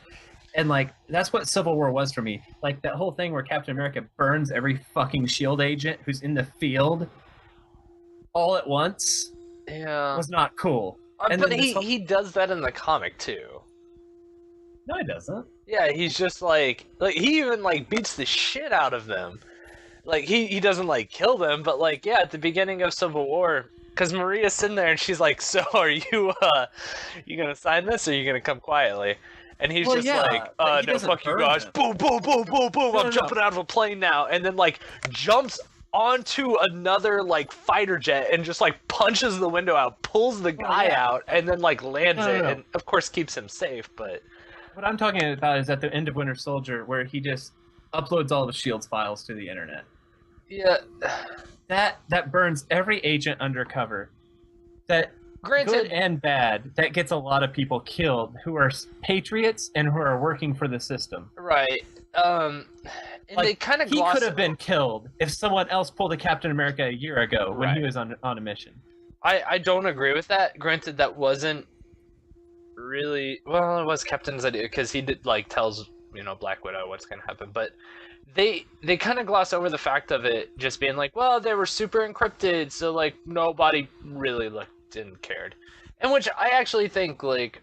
And like, that's what Civil War was for me. Like, that whole thing where Captain America burns every fucking SHIELD agent who's in the field all at once was not cool. But he does that in the comic too. No, he doesn't. Yeah, he's just like he even like beats the shit out of them. Like, he doesn't like kill them, but like, yeah, at the beginning of Civil War, because Maria's sitting there and she's like, so are you gonna sign this, or are you gonna come quietly? And he's like, no, fuck you guys. Boom, boom, boom, boom, boom. I'm jumping out of a plane now. And then, like, jumps onto another, like, fighter jet and just, like, punches the window out, pulls the guy out, and then, like, lands it. And, of course, keeps him safe, but... What I'm talking about is at the end of Winter Soldier, where he just uploads all the SHIELD's files to the internet. Yeah. That burns every agent undercover. That... Granted, good and bad, that gets a lot of people killed who are patriots and who are working for the system. Right. And they kind of he could have been killed if someone else pulled a Captain America a year ago when he was on a mission. I don't agree with that. Granted, that wasn't really... Well, it was Captain's idea, because he did, like, tells, Black Widow what's going to happen, but they kind of gloss over the fact of it just being like, well, they were super encrypted, so, like, nobody really didn't cared. And which I actually think, like,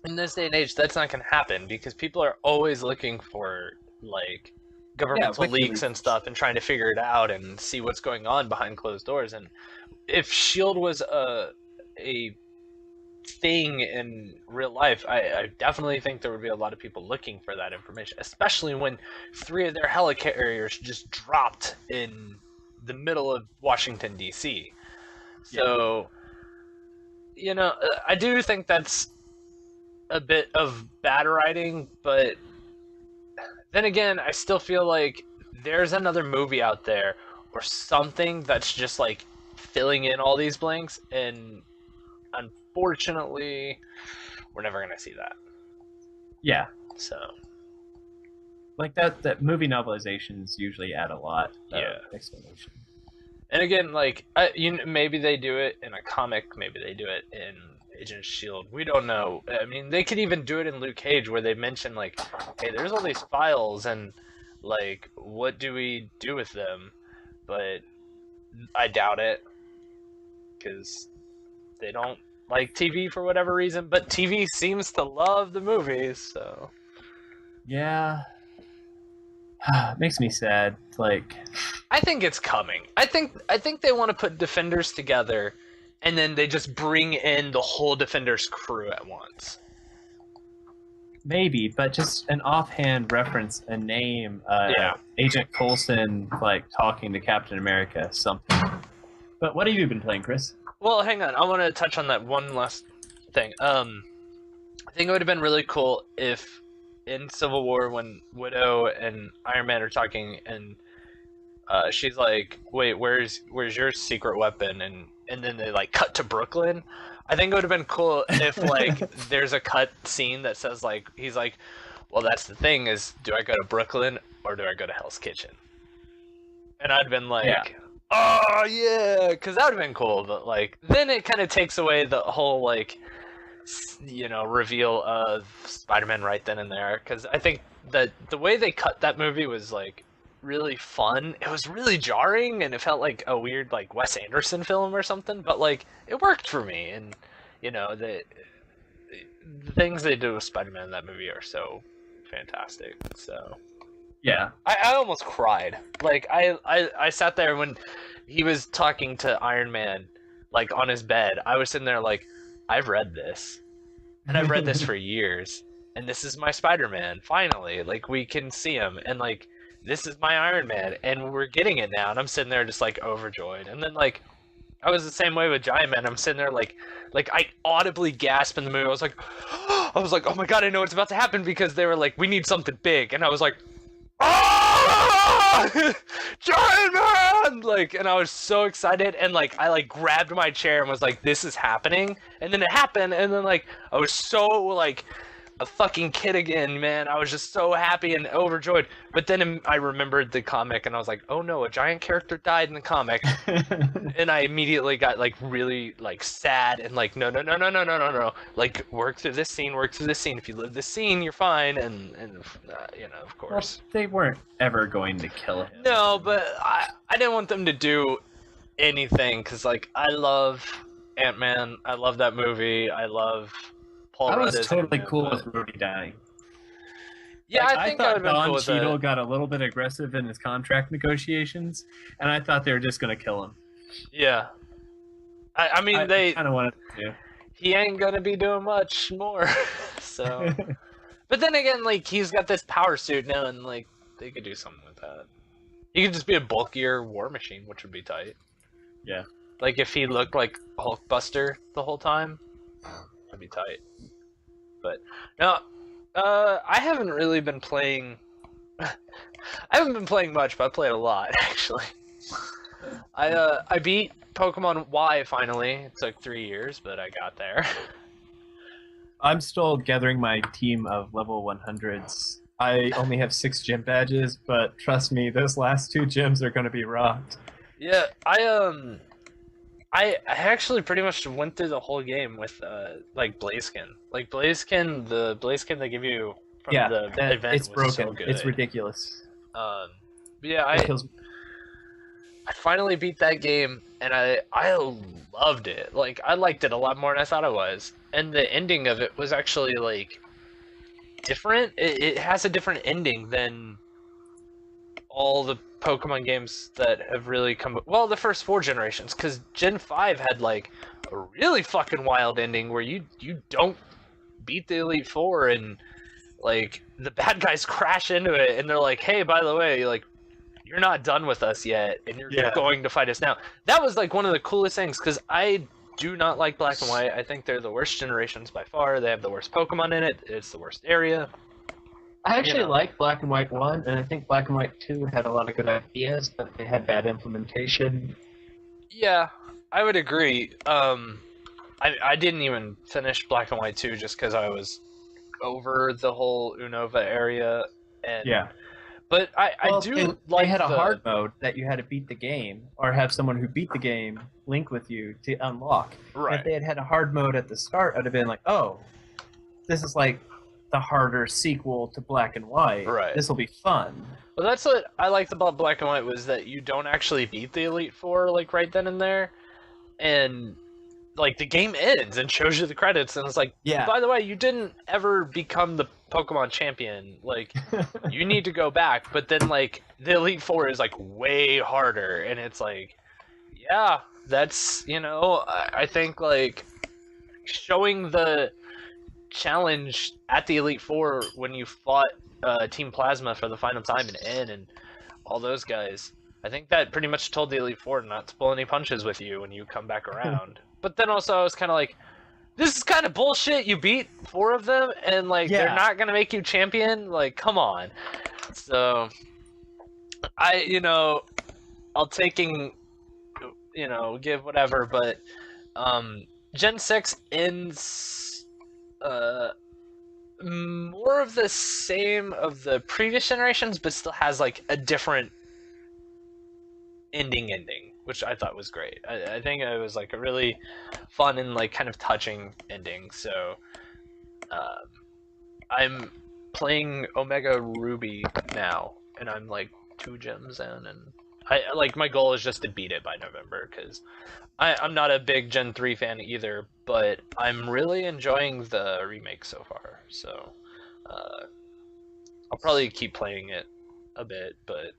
in this day and age, that's not going to happen, because people are always looking for, like, governmental leaks and stuff and trying to figure it out and see what's going on behind closed doors. And if S.H.I.E.L.D. was a thing in real life, I definitely think there would be a lot of people looking for that information, especially when 3 of their helicarriers just dropped in the middle of Washington, D.C. So, you know, I do think that's a bit of bad writing, but then again, I still feel like there's another movie out there or something that's just like filling in all these blanks, and unfortunately, we're never gonna see that. Yeah. So, Like that movie novelizations usually add a lot of explanation. and again, like maybe they do it in a comic, maybe they do it in Agent of Shield. We don't know. I mean, they could even do it in Luke Cage, where they mention like, "Hey, there's all these files, and like, what do we do with them?" But I doubt it, because they don't like TV for whatever reason. But TV seems to love the movies, so Yeah. It makes me sad. Like, I think it's coming. I think they want to put Defenders together, and then they just bring in the whole Defenders crew at once. maybe, but just an offhand reference, a name, Agent Coulson, like talking to Captain America, something. But what have you been playing, Chris? Well, hang on. I want to touch on that one last thing. I think it would have been really cool if in Civil War, when Widow and Iron Man are talking, and she's like, "Wait, where's your secret weapon?" and then they like cut to Brooklyn. I think it would have been cool if like there's a cut scene that says like he's like, "Well, that's the thing is, do I go to Brooklyn or do I go to Hell's Kitchen?" And I'd been like, "Oh yeah," because that would have been cool. But like then it kind of takes away the whole like, you know, reveal of Spider-Man right then and there. Because I think that the way they cut that movie was like really fun. It was really jarring, and it felt like a weird like Wes Anderson film or something. But like it worked for me, and you know the things they do with Spider-Man in that movie are so fantastic. So Yeah. I almost cried. Like I sat there when he was talking to Iron Man, like on his bed. I was sitting there like, I've read this, and I've read this for years, and this is my Spider-Man. Finally, like we can see him, and like this is my Iron Man, and we're getting it now. And I'm sitting there just like overjoyed. And then like I was the same way with Giant Man. I'm sitting there like I audibly gasped in the movie. I was like, oh my god, I know what's about to happen, because they were like, we need something big, and I was like, ah! Giant Man! Like, and I was so excited, and like I like grabbed my chair and was like, this is happening. And then it happened, and then like I was so like a fucking kid again, man. I was just so happy and overjoyed. But then I remembered the comic, and I was like, oh no, a giant character died in the comic. And I immediately got like really like sad and like no. Like work through this scene. If you live this scene, you're fine. And you know, of course. Well, they weren't ever going to kill him. No, but I didn't want them to do anything, because like I love Ant-Man. I love that movie. I love Paul I was Rudd as totally Ant-Man, cool but- with Rhodey dying. Yeah, Like, I think I thought would have been Don cool with Cheadle that. got a little bit aggressive in his contract negotiations, and I thought they were just going to kill him. Yeah. I mean, they kind of wanted to. he ain't gonna be doing much more. So, but then again, like he's got this power suit now, and like they could do something with that. He could just be a bulkier War Machine, which would be tight. Yeah. Like if he looked like Hulkbuster the whole time, that'd be tight. But no, I haven't really been playing. I haven't been playing much, but I played a lot actually. I beat Pokemon Y finally. It took 3 years, but I got there. I'm still gathering my team of level 100s. I only have 6 gym badges, but trust me, those last 2 gyms are going to be rocked. Yeah, I actually pretty much went through the whole game with like Blaziken. Like Blaziken, the Blaziken they give you from the event it's was broken. so good. It's ridiculous. But yeah, It kills... I finally beat that game, and I loved it. Like I liked it a lot more than I thought I was. And the ending of it was actually like different. It has a different ending than all the Pokemon games that have really come. Well, the first 4 generations, because Gen 5 had like a really fucking wild ending where you don't beat the Elite Four, and like the bad guys crash into it, and they're like, "Hey, by the way, like you're not done with us yet, and you're Yeah. going to fight us now. That was like one of the coolest things, because I do not like Black and White. I think they're the worst generations by far. They have the worst Pokemon in it. It's the worst area. I actually know. like Black and White 1, and I think Black and White 2 had a lot of good ideas, but they had bad implementation. Yeah, I would agree. I didn't even finish Black and White 2 just because I was over the whole Unova area. And Yeah. But I Well, do they had a hard mode that you had to beat the game, or have someone who beat the game link with you to unlock. Right. If they had a hard mode at the start, I'd have been like, oh, this is like the harder sequel to Black and White. Right. This will be fun. Well, that's what I liked about Black and White, was that you don't actually beat the Elite Four, like, right then and there. And, like, the game ends and shows you the credits, and it's like, Yeah. by the way, you didn't ever become the Pokemon champion. Like, you need to go back. But then, like, the Elite Four is, like, way harder, and it's like, yeah, that's, I think, like, showing the challenge at the Elite Four when you fought Team Plasma for the final time in N and all those guys, I think that pretty much told the Elite Four not to pull any punches with you when you come back around. But then also I was kind of like, this is kind of bullshit. You beat 4 of them and like they're Yeah. not gonna make you champion. Like, come on. So I'll give whatever, but Gen 6 ends more of the same of the previous generations, but still has like a different ending, which I thought was great. I think it was like a really fun and like kind of touching ending. So I'm playing Omega Ruby now, and I'm like 2 gems in, and I like my goal is just to beat it by November, because I'm not a big Gen 3 fan either, but I'm really enjoying the remake so far. So I'll probably keep playing it a bit, but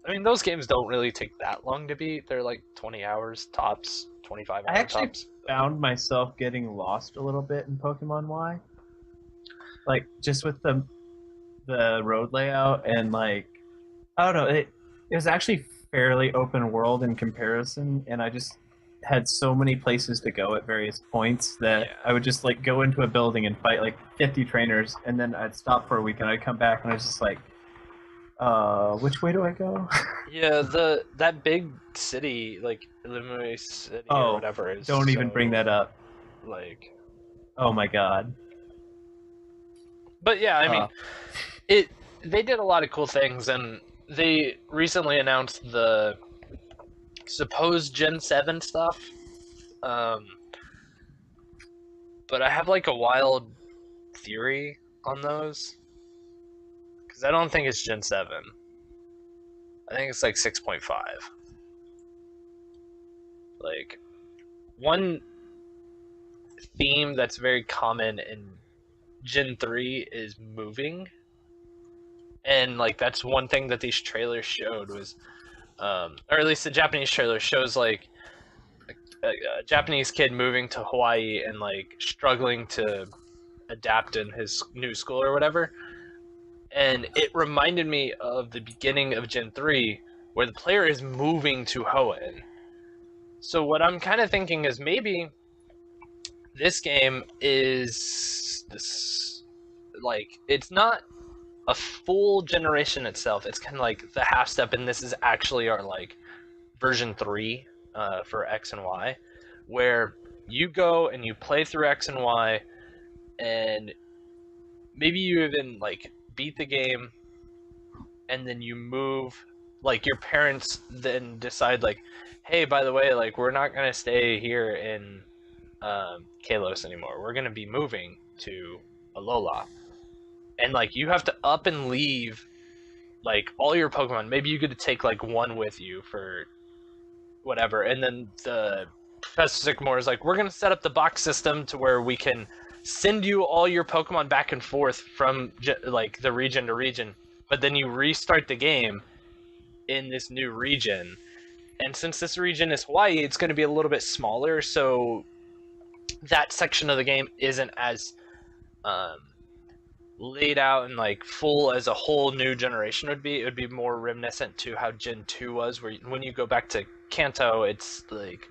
I mean, those games don't really take that long to beat. They're like 20 hours tops, 25 I hours actually tops. found myself getting lost a little bit in Pokemon Y. Like, just with the road layout, and like, I don't know, it was actually fairly open world in comparison, and I just had so many places to go at various points that Yeah. I would just like go into a building and fight like 50 trainers, and then I'd stop for a week and I'd come back and I was just like, which way do I go? Yeah, that big city, like Illinois City or Oh, whatever, is Don't even so, bring that up. Like, Oh my god. but yeah, I mean, Uh. they did a lot of cool things, and they recently announced the supposed Gen 7 stuff. But I have like a wild theory on those, because I don't think it's Gen 7. I think it's like 6.5. Like, one theme that's very common in Gen 3 is moving. And like that's one thing that these trailers showed was, or at least the Japanese trailer shows like a Japanese kid moving to Hawaii and like struggling to adapt in his new school or whatever. And it reminded me of the beginning of Gen 3, where the player is moving to Hoenn. So what I'm kind of thinking is maybe this game is this, like, it's not a full generation itself. It's kind of like the half step, and this is actually our like version 3 for X and Y, where you go and you play through X and Y, and maybe you even like beat the game, and then you move. Like your parents then decide like, hey, by the way, like we're not gonna stay here in Kalos anymore. We're gonna be moving to Alola. And like you have to up and leave like all your Pokemon. Maybe you could take like one with you for whatever. And then the Professor Sycamore is like, we're gonna set up the box system to where we can send you all your Pokemon back and forth from like the region to region. But then you restart the game in this new region. And since this region is Hawaii, it's going to be a little bit smaller, so that section of the game isn't as laid out and like full as a whole new generation would be, it would be more reminiscent to how Gen 2 was, where when you go back to Kanto, it's like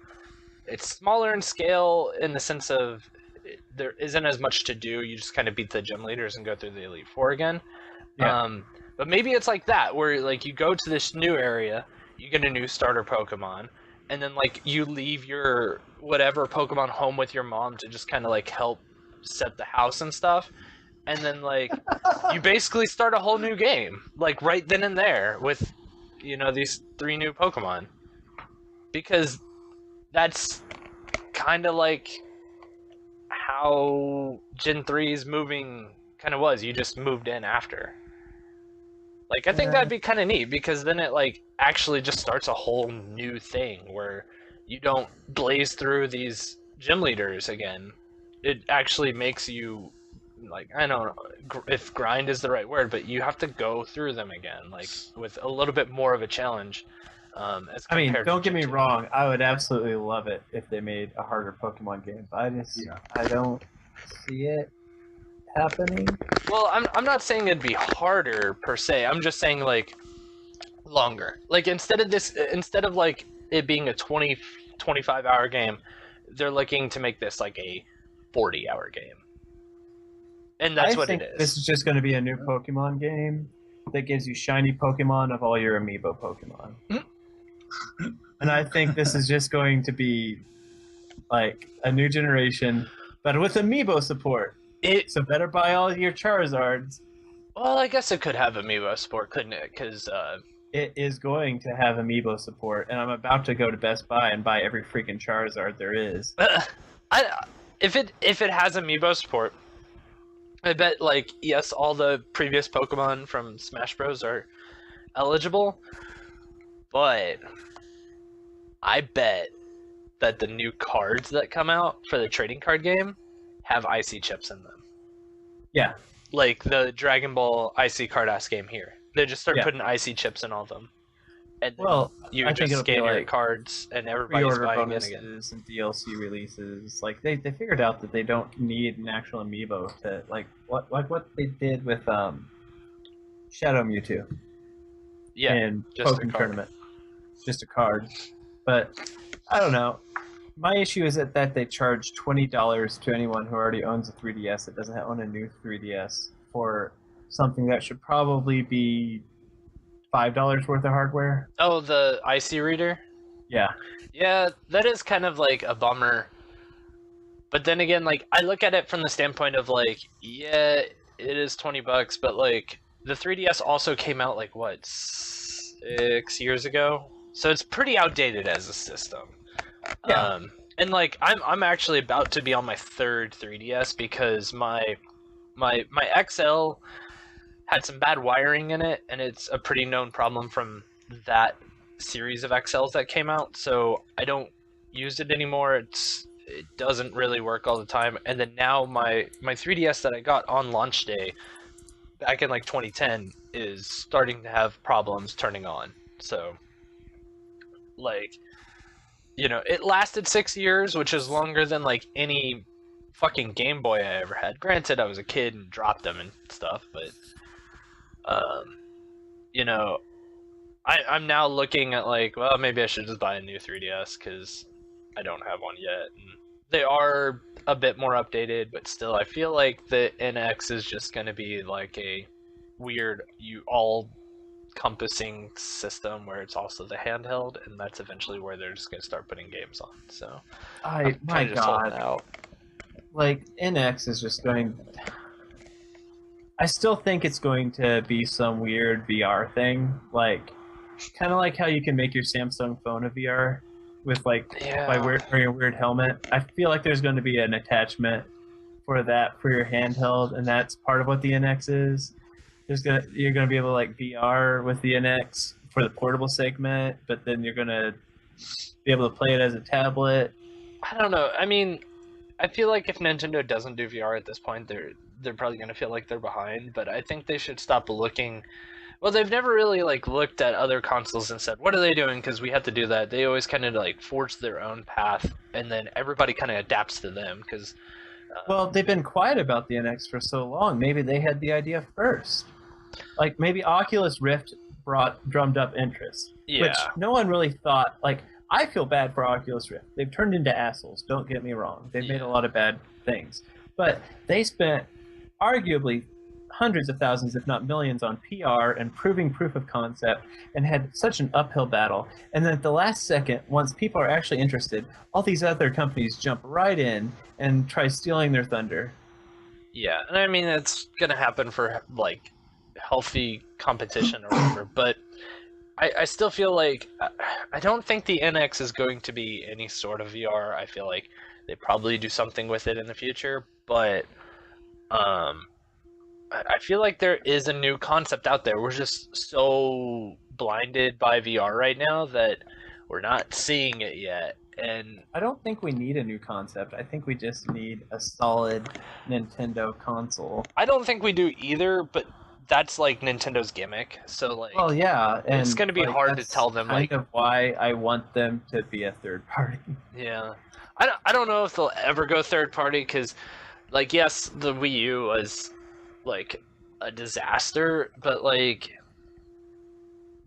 it's smaller in scale in the sense of there isn't as much to do. You just kind of beat the gym leaders and go through the Elite Four again. Yeah. But maybe it's like that, where like you go to this new area, you get a new starter Pokemon, and then like you leave your whatever Pokemon home with your mom to just kind of like help set the house and stuff, and then like you basically start a whole new game, like right then and there with, you know, these 3 new Pokemon, because that's kind of like how Gen 3's moving kind of was. You just moved in after. Like, I think that'd be kind of neat, because then it, like, actually just starts a whole new thing where you don't blaze through these gym leaders again. It actually makes you, like, I don't know if grind is the right word, but you have to go through them again, like, with a little bit more of a challenge. As I mean, compared don't to get me Gen 2. wrong. I would absolutely love it if they made a harder Pokemon game. But I don't see it happening. Well, I'm not saying it'd be harder per se. I'm just saying like longer. Like instead of like it being a 25 hour game, they're looking to make this like a 40-hour game. And that's what it is. This is just going to be a new Pokemon game that gives you shiny Pokemon of all your amiibo Pokemon. And I think this is just going to be like a new generation, but with amiibo support. So better buy all your Charizards. Well, I guess it could have amiibo support, couldn't it? Because it is going to have amiibo support, and I'm about to go to Best Buy and buy every freaking Charizard there is. If it has amiibo support, I bet like yes, all the previous Pokemon from Smash Bros are eligible, but I bet that the new cards that come out for the trading card game have IC chips in them. Yeah. Like the Dragon Ball IC card ass game here. They just start putting IC chips in all of them. And then you just scan your cards and everybody's buying it again. And DLC releases. Like they figured out that they don't need an actual amiibo to like what they did with Shadow Mewtwo. Yeah. In just Pokemon Tournament. Just a card. But I don't know. My issue is that they charge $20 to anyone who already owns a 3DS that doesn't own a new 3DS for something that should probably be $5 worth of hardware. Oh, the IC reader? Yeah. Yeah, that is kind of like a bummer. But then again, like I look at it from the standpoint of like, yeah, it is $20, but like the 3DS also came out like what, 6 years ago? So it's pretty outdated as a system. Yeah. And like I'm actually about to be on my 3rd 3DS because my XL had some bad wiring in it, and it's a pretty known problem from that series of XLs that came out. So I don't use it anymore. It doesn't really work all the time. And then now my 3DS that I got on launch day back in like 2010 is starting to have problems turning on. So like, you know, it lasted 6 years, which is longer than like any fucking Game Boy I ever had. Granted, I was a kid and dropped them and stuff, but you know, I'm now looking at like, well, maybe I should just buy a new 3DS because I don't have one yet. And they are a bit more updated, but still, I feel like the NX is just going to be like a weird, all-encompassing system where it's also the handheld, and that's eventually where they're just going to start putting games on. So, my God, like NX is just going. I still think it's going to be some weird VR thing, like kind of like how you can make your Samsung phone a VR with like by wearing a weird helmet. I feel like there's going to be an attachment for that for your handheld, and that's part of what the NX is. You're gonna be able to like VR with the NX for the portable segment, but then you're gonna be able to play it as a tablet. I don't know. I mean, I feel like if Nintendo doesn't do VR at this point, they're probably gonna feel like they're behind. But I think they should stop looking. Well, they've never really like looked at other consoles and said, "What are they doing?" Because we have to do that. They always kind of like forge their own path, and then everybody kind of adapts to them. Because Well, they've been quiet about the NX for so long. Maybe they had the idea first. Like maybe Oculus Rift drummed up interest, which Yeah. no one really thought. Like I feel bad for Oculus Rift. They've turned into assholes. Don't get me wrong. They've made a lot of bad things, but they spent arguably hundreds of thousands, if not millions, on PR and proving proof of concept, and had such an uphill battle. And then at the last second, once people are actually interested, all these other companies jump right in and try stealing their thunder. Yeah, and I mean it's gonna happen for like healthy competition or whatever, but I still feel like I don't think the NX is going to be any sort of VR. I feel like they probably do something with it in the future, but I feel like there is a new concept out there. We're just so blinded by VR right now that we're not seeing it yet. And I don't think we need a new concept. I think we just need a solid Nintendo console. I don't think we do either, but that's like Nintendo's gimmick. So like, Well, yeah, and it's going to be like, hard to that's tell them kind like, of why I want them to be a third party. yeah. I don't know if they'll ever go third party because, like, yes, the Wii U was like a disaster, but like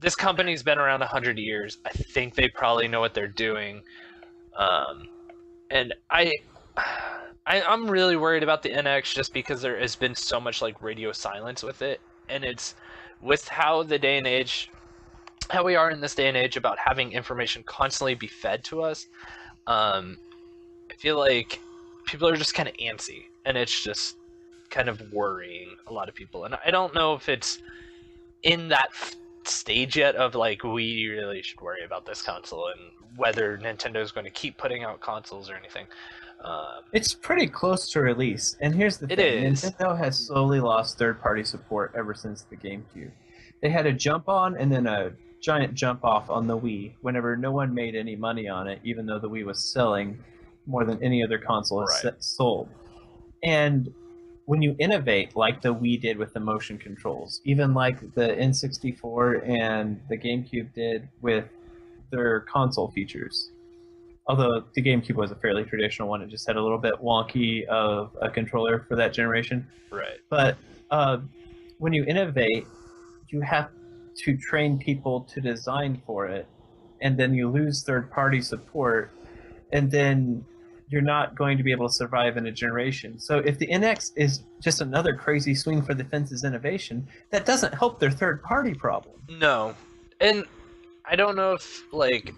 this company's been around 100 years. I think they probably know what they're doing. And I'm really worried about the NX just because there has been so much like radio silence with it, and it's with how the day and age, how we are in this day and age about having information constantly be fed to us. I feel like people are just kind of antsy, and it's just kind of worrying a lot of people. And I don't know if it's in that stage yet of like we really should worry about this console and whether Nintendo is going to keep putting out consoles or anything. It's pretty close to release, and here's the It thing: is. Nintendo has slowly lost third-party support ever since the GameCube. They had a jump on and then a giant jump off on the Wii whenever no one made any money on it, even though the Wii was selling more than any other console has sold. And when you innovate like the Wii did with the motion controls, even like the N64 and the GameCube did with their console features, although the GameCube was a fairly traditional one, it just had a little bit wonky of a controller for that generation. Right. But when you innovate, you have to train people to design for it, and then you lose third-party support, and then you're not going to be able to survive in a generation. So if the NX is just another crazy swing for the fences innovation, that doesn't help their third-party problem. No, and I don't know if like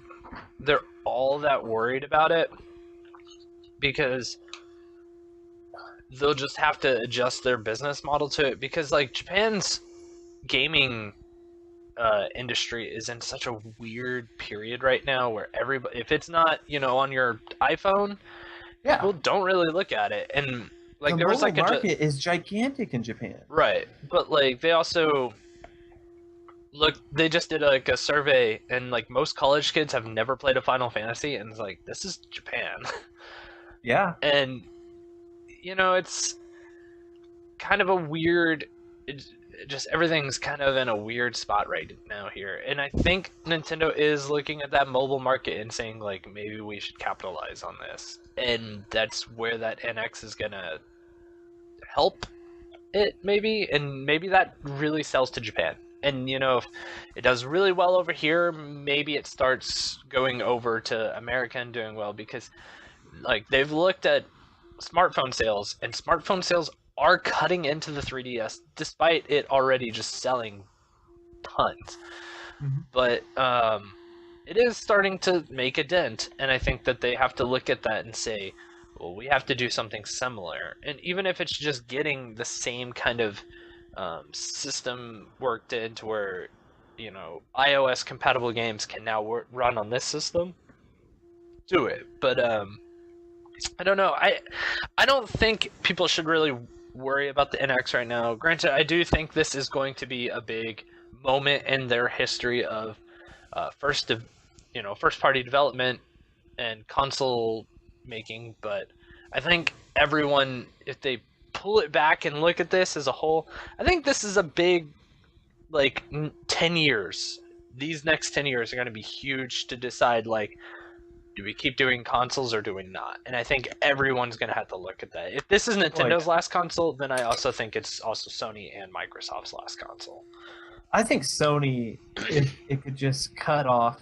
they're all that worried about it because they'll just have to adjust their business model to it, because like Japan's gaming industry is in such a weird period right now where everybody, if it's not, you know, on your iPhone, people don't really look at it. And like the there was like market is gigantic in Japan. Right, but like they also they just did like a survey, and like most college kids have never played a Final Fantasy, and it's like, this is Japan. Yeah. And you know, it's kind of a weird, just everything's kind of in a weird spot right now here. And I think Nintendo is looking at that mobile market and saying like, maybe we should capitalize on this. And that's where that NX is gonna help it, maybe, and maybe that really sells to Japan. And you know, if it does really well over here, maybe it starts going over to America and doing well, because like they've looked at smartphone sales, and smartphone sales are cutting into the 3DS despite it already just selling tons. Mm-hmm. But it is starting to make a dent, and I think that they have to look at that and say, well, we have to do something similar. And even if it's just getting the same kind of system worked into where, you know, iOS compatible games can now run on this system, do it. But I don't know. I don't think people should really worry about the NX right now. Granted, I do think this is going to be a big moment in their history of first party development and console making. But I think everyone, if they pull it back and look at this as a whole, I think this is a big, like, 10 years. These next 10 years are going to be huge to decide, like, Do we keep doing consoles or do we not? And I think everyone's going to have to look at that. If this is Nintendo's last console, then I also think it's also Sony and Microsoft's last console. I think Sony, if it could just cut off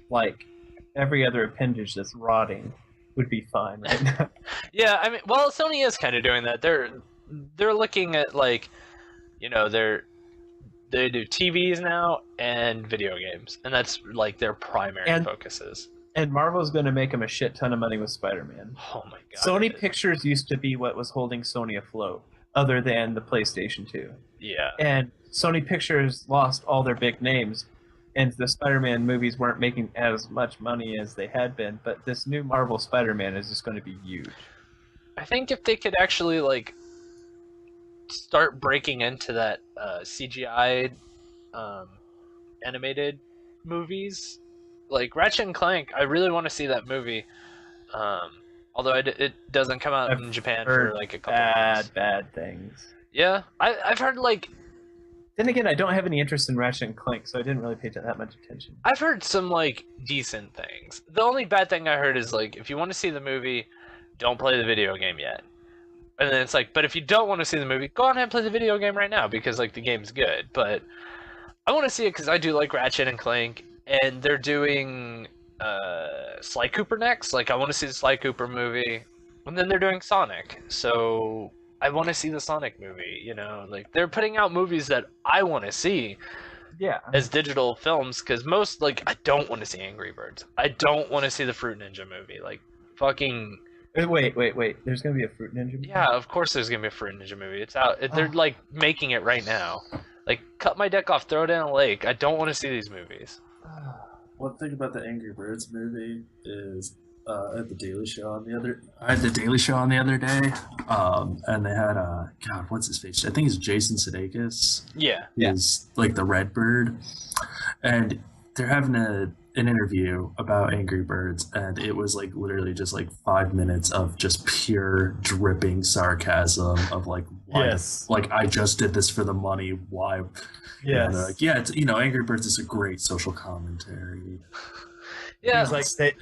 like every other appendage that's rotting, would be fine right now. Yeah, I mean, well, Sony is kind of doing that. They're looking at like, you know, they do TVs now and video games, and that's like their primary focuses. And Marvel's going to make them a shit ton of money with Spider-Man. Oh my god. Sony Pictures used to be what was holding Sony afloat, other than the PlayStation 2. Yeah. And Sony Pictures lost all their big names, and the Spider-Man movies weren't making as much money as they had been, but this new Marvel Spider-Man is just going to be huge. I think if they could actually, like, start breaking into that CGI animated movies, like Ratchet and Clank, I really want to see that movie. Although it doesn't come out in Japan for like a couple months. Bad things. Yeah, I've heard like. Then again, I don't have any interest in Ratchet and Clank, so I didn't really pay that much attention. I've heard some like decent things. The only bad thing I heard is like, if you want to see the movie, don't play the video game yet. And then it's like, but if you don't want to see the movie, go on and play the video game right now because like the game's good. But I want to see it because I do like Ratchet and Clank, and they're doing Sly Cooper next. Like I want to see the Sly Cooper movie, and then they're doing Sonic. So I want to see the Sonic movie. You know, like they're putting out movies that I want to see. Yeah. As digital films, because most like I don't want to see Angry Birds. I don't want to see the Fruit Ninja movie. Like fucking. Wait. There's gonna be a Fruit Ninja movie? Yeah, of course there's gonna be a Fruit Ninja movie. It's out. They're like making it right now. Like, cut my dick off, throw it in a lake. I don't want to see these movies. One thing about the Angry Birds movie is at the Daily Show on the other. I had the Daily Show on the other day, and they had God, what's his face? I think it's Jason Sudeikis. Yeah, is like the Red Bird, and they're having an interview about Angry Birds, and it was like literally just like 5 minutes of just pure dripping sarcasm of like, why, yes, like I just did this for the money. Why? Yes. And like, yeah, it's, you know, Angry Birds is a great social commentary. Yeah, like they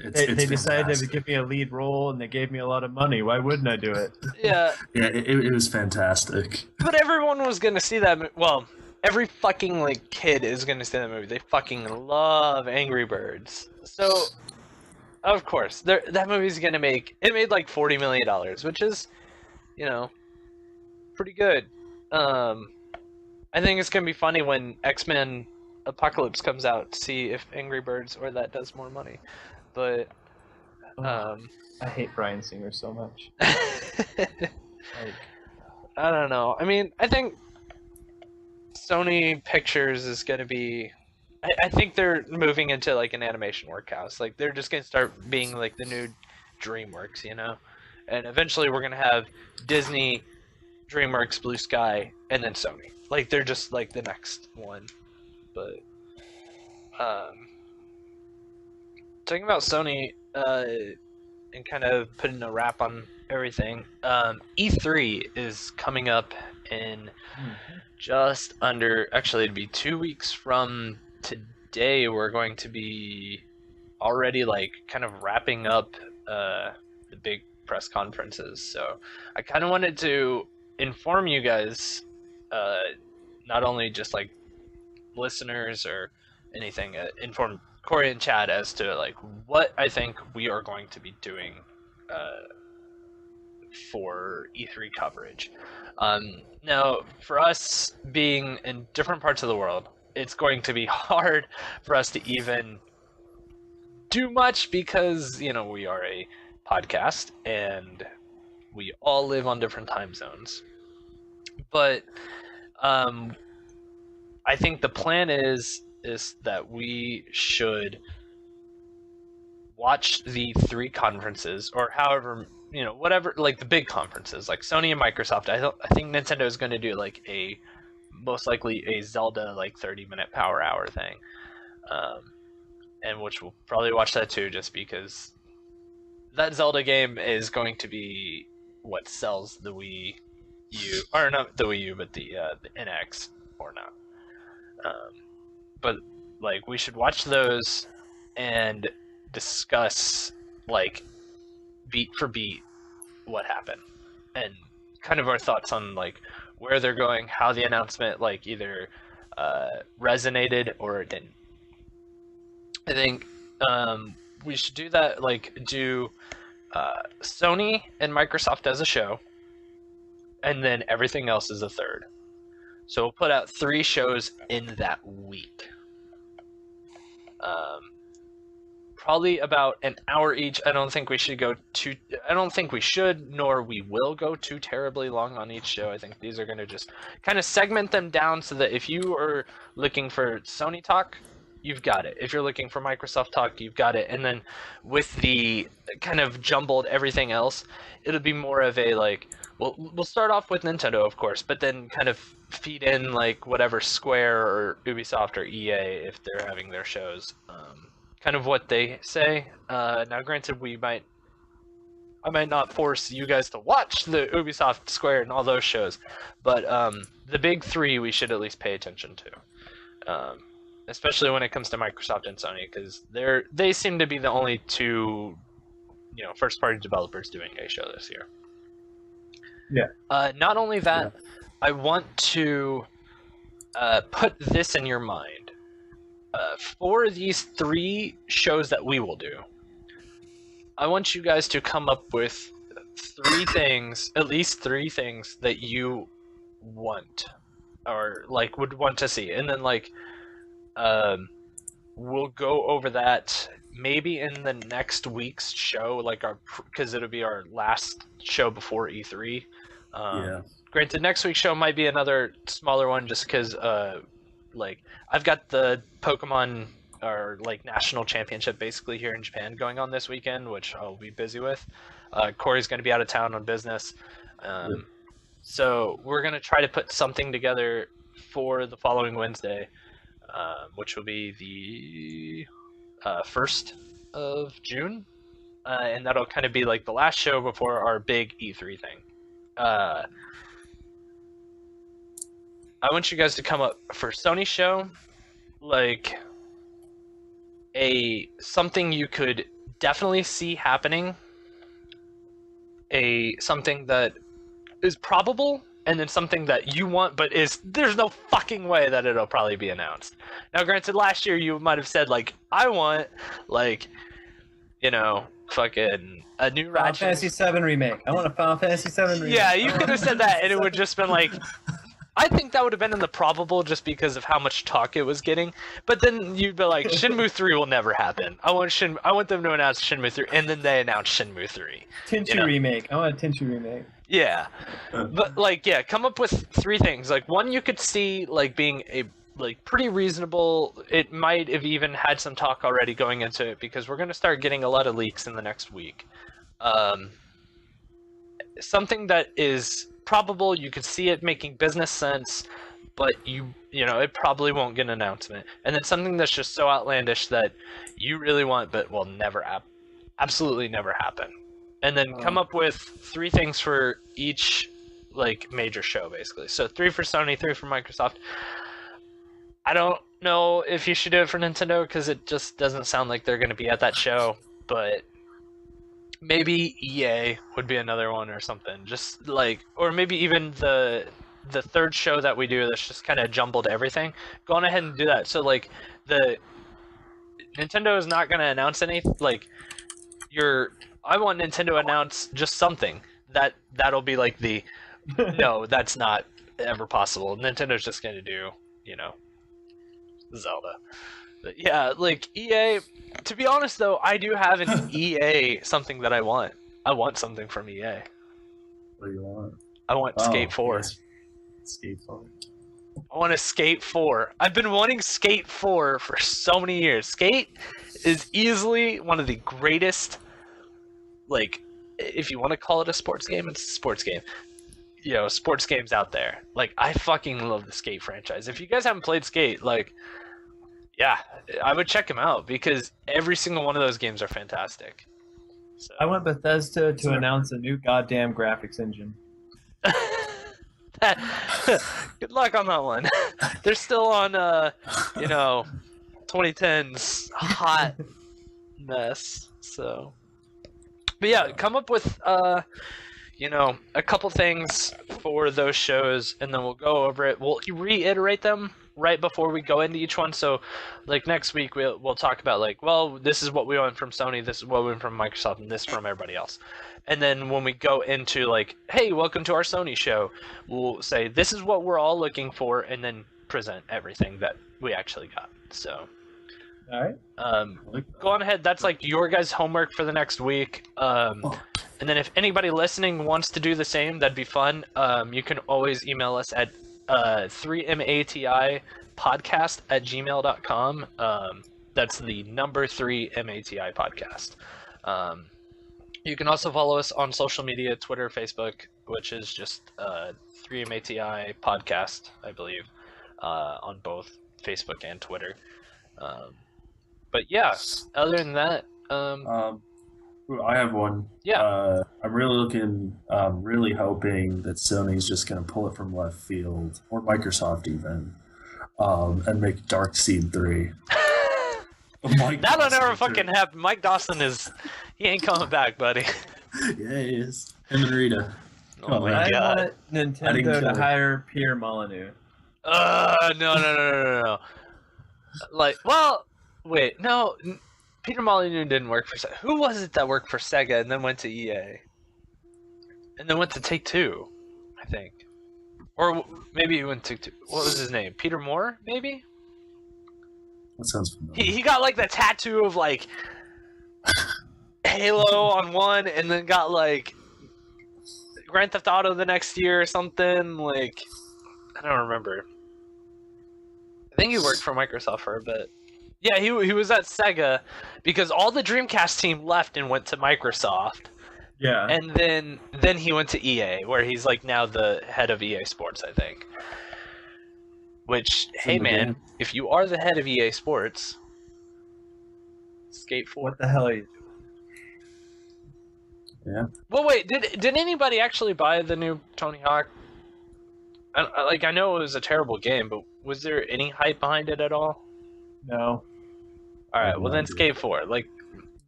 decided to give me a lead role, and they gave me a lot of money. Why wouldn't I do it? Yeah, yeah, it was fantastic. But everyone was gonna see that. Well, every fucking like kid is gonna see that movie. They fucking love Angry Birds. So, of course, that movie's gonna make. It made like $40 million, which is, you know, pretty good. I think it's gonna be funny when X-Men Apocalypse comes out to see if Angry Birds or that does more money. But I hate Bryan Singer so much. I don't know. I mean, I think Sony Pictures is going to be... I think they're moving into like an animation workhouse. Like they're just going to start being like the new DreamWorks, you know? And eventually we're going to have Disney, DreamWorks, Blue Sky, and then Sony. Like they're just like the next one. But talking about Sony and kind of putting a wrap on everything, E3 is coming up in just under, actually it'd be 2 weeks from today. We're going to be already like kind of wrapping up the big press conferences. So I kind of wanted to inform you guys, not only just like listeners or anything, inform Corey and Chad as to like what I think we are going to be doing for E3 coverage. Now, for us being in different parts of the world, it's going to be hard for us to even do much because, you know, we are a podcast and we all live on different time zones. But I think the plan is that we should watch the 3 conferences, or however, you know, whatever, like the big conferences, like Sony and Microsoft. I think Nintendo is going to do like most likely a Zelda like 30-minute power hour thing, and which we'll probably watch that too, just because that Zelda game is going to be what sells the Wii U, or not the Wii U, but the NX or not. But like we should watch those and discuss like beat for beat what happened and kind of our thoughts on like where they're going, how the announcement like either resonated or it didn't. I think we should do that, like do Sony and Microsoft as a show, and then everything else is a third. So we'll put out 3 shows in that week. Probably about an hour each. I don't think we should, nor we will go too terribly long on each show. I think these are going to just kind of segment them down so that if you are looking for Sony talk, you've got it. If you're looking for Microsoft talk, you've got it. And then with the kind of jumbled everything else, it'll be more of a like, we'll start off with Nintendo, of course, but then kind of feed in like whatever Square or Ubisoft or EA if they're having their shows. Kind of what they say. Now, granted, I might not force you guys to watch the Ubisoft, Square, and all those shows, but the big 3 we should at least pay attention to, especially when it comes to Microsoft and Sony, because they seem to be the only 2, first-party developers doing a show this year. Yeah. Not only that, I want to put this in your mind. For these 3 shows that we will do, I want you guys to come up with 3 things, at least 3 things that you want or like would want to see, and then like we'll go over that maybe in the next week's show, like because it'll be our last show before E3. Granted, next week's show might be another smaller one just because like I've got the Pokemon or like national championship basically here in Japan going on this weekend, which I'll be busy with. Corey's going to be out of town on business, so we're going to try to put something together for the following Wednesday, which will be the 1st of June, and that'll kind of be like the last show before our big E3 thing. I want you guys to come up for Sony show, like something you could definitely see happening, something that is probable, and then something that you want, but there's no fucking way that it'll probably be announced. Now, granted, last year you might have said like, I want like, fucking a new Final Ratchet. Fantasy 7 remake. I want a Final Fantasy 7 remake. Yeah, you could have said that, and it would just been like. I think that would have been in the probable just because of how much talk it was getting. But then you'd be like, Shenmue 3 will never happen. I want them to announce Shenmue 3, and then they announce Shenmue 3. Tenchu remake. I want a Tenchu remake. Yeah. But, like, yeah, come up with 3 things. Like, one you could see, like, being a, like, pretty reasonable. It might have even had some talk already going into it because we're going to start getting a lot of leaks in the next week. Something that is probable, you could see it making business sense, but it probably won't get an announcement. And then something that's just so outlandish that you really want but will never absolutely never happen. And then come up with 3 things for each like major show basically. So 3 for Sony, 3 for Microsoft. I don't know if you should do it for Nintendo because it just doesn't sound like they're going to be at that show, but maybe EA would be another one or something. Just like, or maybe even the 3rd show that we do that's just kind of jumbled everything. Go on ahead and do that. So like the Nintendo is not going to announce anything. Like I want Nintendo to announce just something that'll be like no, that's not ever possible. Nintendo's just going to do, Zelda. But yeah, like EA. To be honest, though, I do have an EA something that I want. I want something from EA. What do you want? I want Skate 4. Yes. Skate 4. I want a Skate 4. I've been wanting Skate 4 for so many years. Skate is easily one of the greatest, like, if you want to call it a sports game, it's a sports game. Sports games out there. Like, I fucking love the Skate franchise. If you guys haven't played Skate, like, yeah, I would check them out because every single one of those games are fantastic. So. I want Bethesda to announce a new goddamn graphics engine. Good luck on that one. They're still on, 2010's hot mess. So But yeah, come up with a couple things for those shows, and then we'll go over it. We'll reiterate them right before we go into each one. So, like next week, we'll talk about like, well, this is what we want from Sony, this is what we want from Microsoft, and this from everybody else. And then when we go into like, hey, welcome to our Sony show, we'll say this is what we're all looking for, and then present everything that we actually got. So. All right. Go on ahead. That's like your guys' homework for the next week. And then if anybody listening wants to do the same, that'd be fun. You can always email us at 3matipodcast@gmail.com. That's the number 3matipodcast. podcast. You can also follow us on social media, Twitter, Facebook, which is just 3mati podcast, I believe, on both Facebook and Twitter. But yeah, other than that, I have one. Yeah. I'm really hoping that Sony's just going to pull it from left field, or Microsoft even, and make Dark Seed 3. That'll never fucking happen. Mike Dawson he ain't coming back, buddy. Yeah, he is. Him and Rita. Oh my god. I want Nintendo to hire Pierre Molyneux. No. Like, well, wait, no. Peter Molyneux didn't work for Sega. Who was it that worked for Sega and then went to EA? And then went to Take-Two, I think. Or maybe he went to Take-Two. What was his name? Peter Moore, maybe? That sounds familiar. He got like the tattoo of like Halo on one, and then got like Grand Theft Auto the next year or something. Like, I don't remember. I think he worked for Microsoft for a bit. Yeah, he was at Sega because all the Dreamcast team left and went to Microsoft. Yeah. And then he went to EA, where he's like now the head of EA Sports, I think. Which, hey man, if you are the head of EA Sports, Skate 4. What the hell are you doing? Yeah. Well, wait, did anybody actually buy the new Tony Hawk? I know it was a terrible game, but was there any hype behind it at all? No. Alright, well then Skate 4. Like,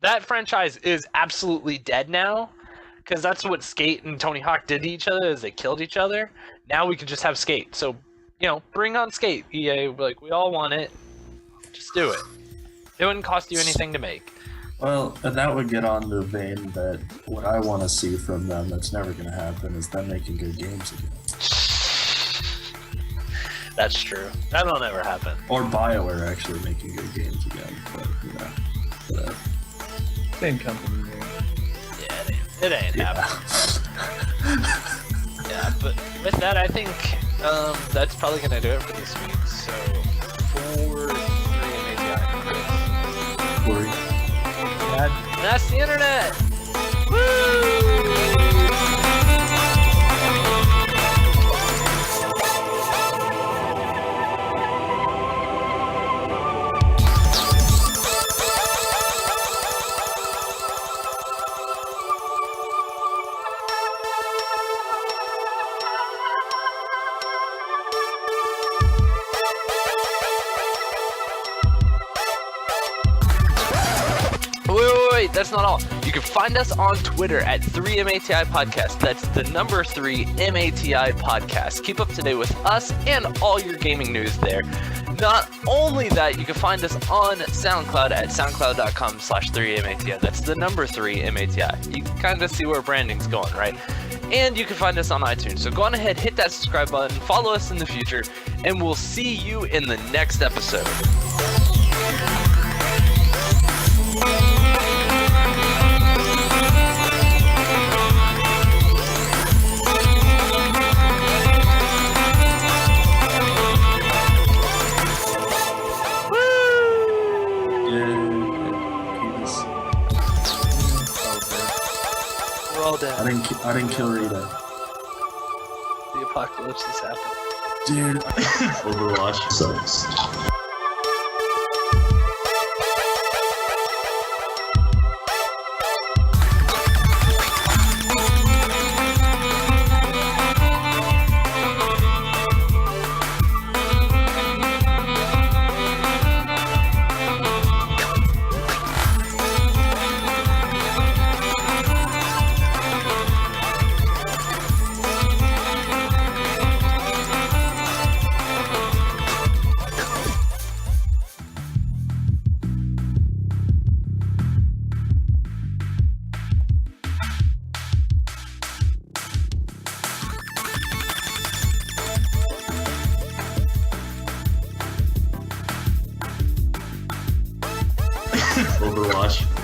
that franchise is absolutely dead now, because that's what Skate and Tony Hawk did to each other, is they killed each other. Now we can just have Skate. So, bring on Skate, EA. Like, we all want it. Just do it. It wouldn't cost you anything to make. Well, and that would get on the vein that what I want to see from them that's never going to happen is them making good games again. That's true. That'll never happen. Or BioWare actually making good games again. But, whatever. Same company there. Yeah, it ain't happening. Yeah, but with that, I think that's probably going to do it for this week. So, for 3 that's the internet! Woo! Wait, that's not all. You can find us on Twitter at 3MATI Podcast. That's the number 3MATI Podcast. Keep up to date with us and all your gaming news there. Not only that, you can find us on SoundCloud at soundcloud.com/3MATI. That's the number 3MATI. You can kind of see where branding's going, right? And you can find us on iTunes. So go on ahead, hit that subscribe button, follow us in the future, and we'll see you in the next episode. I didn't kill Rita. The apocalypse has happened. Dude. Overwatch sucks.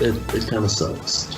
it kind of sucks.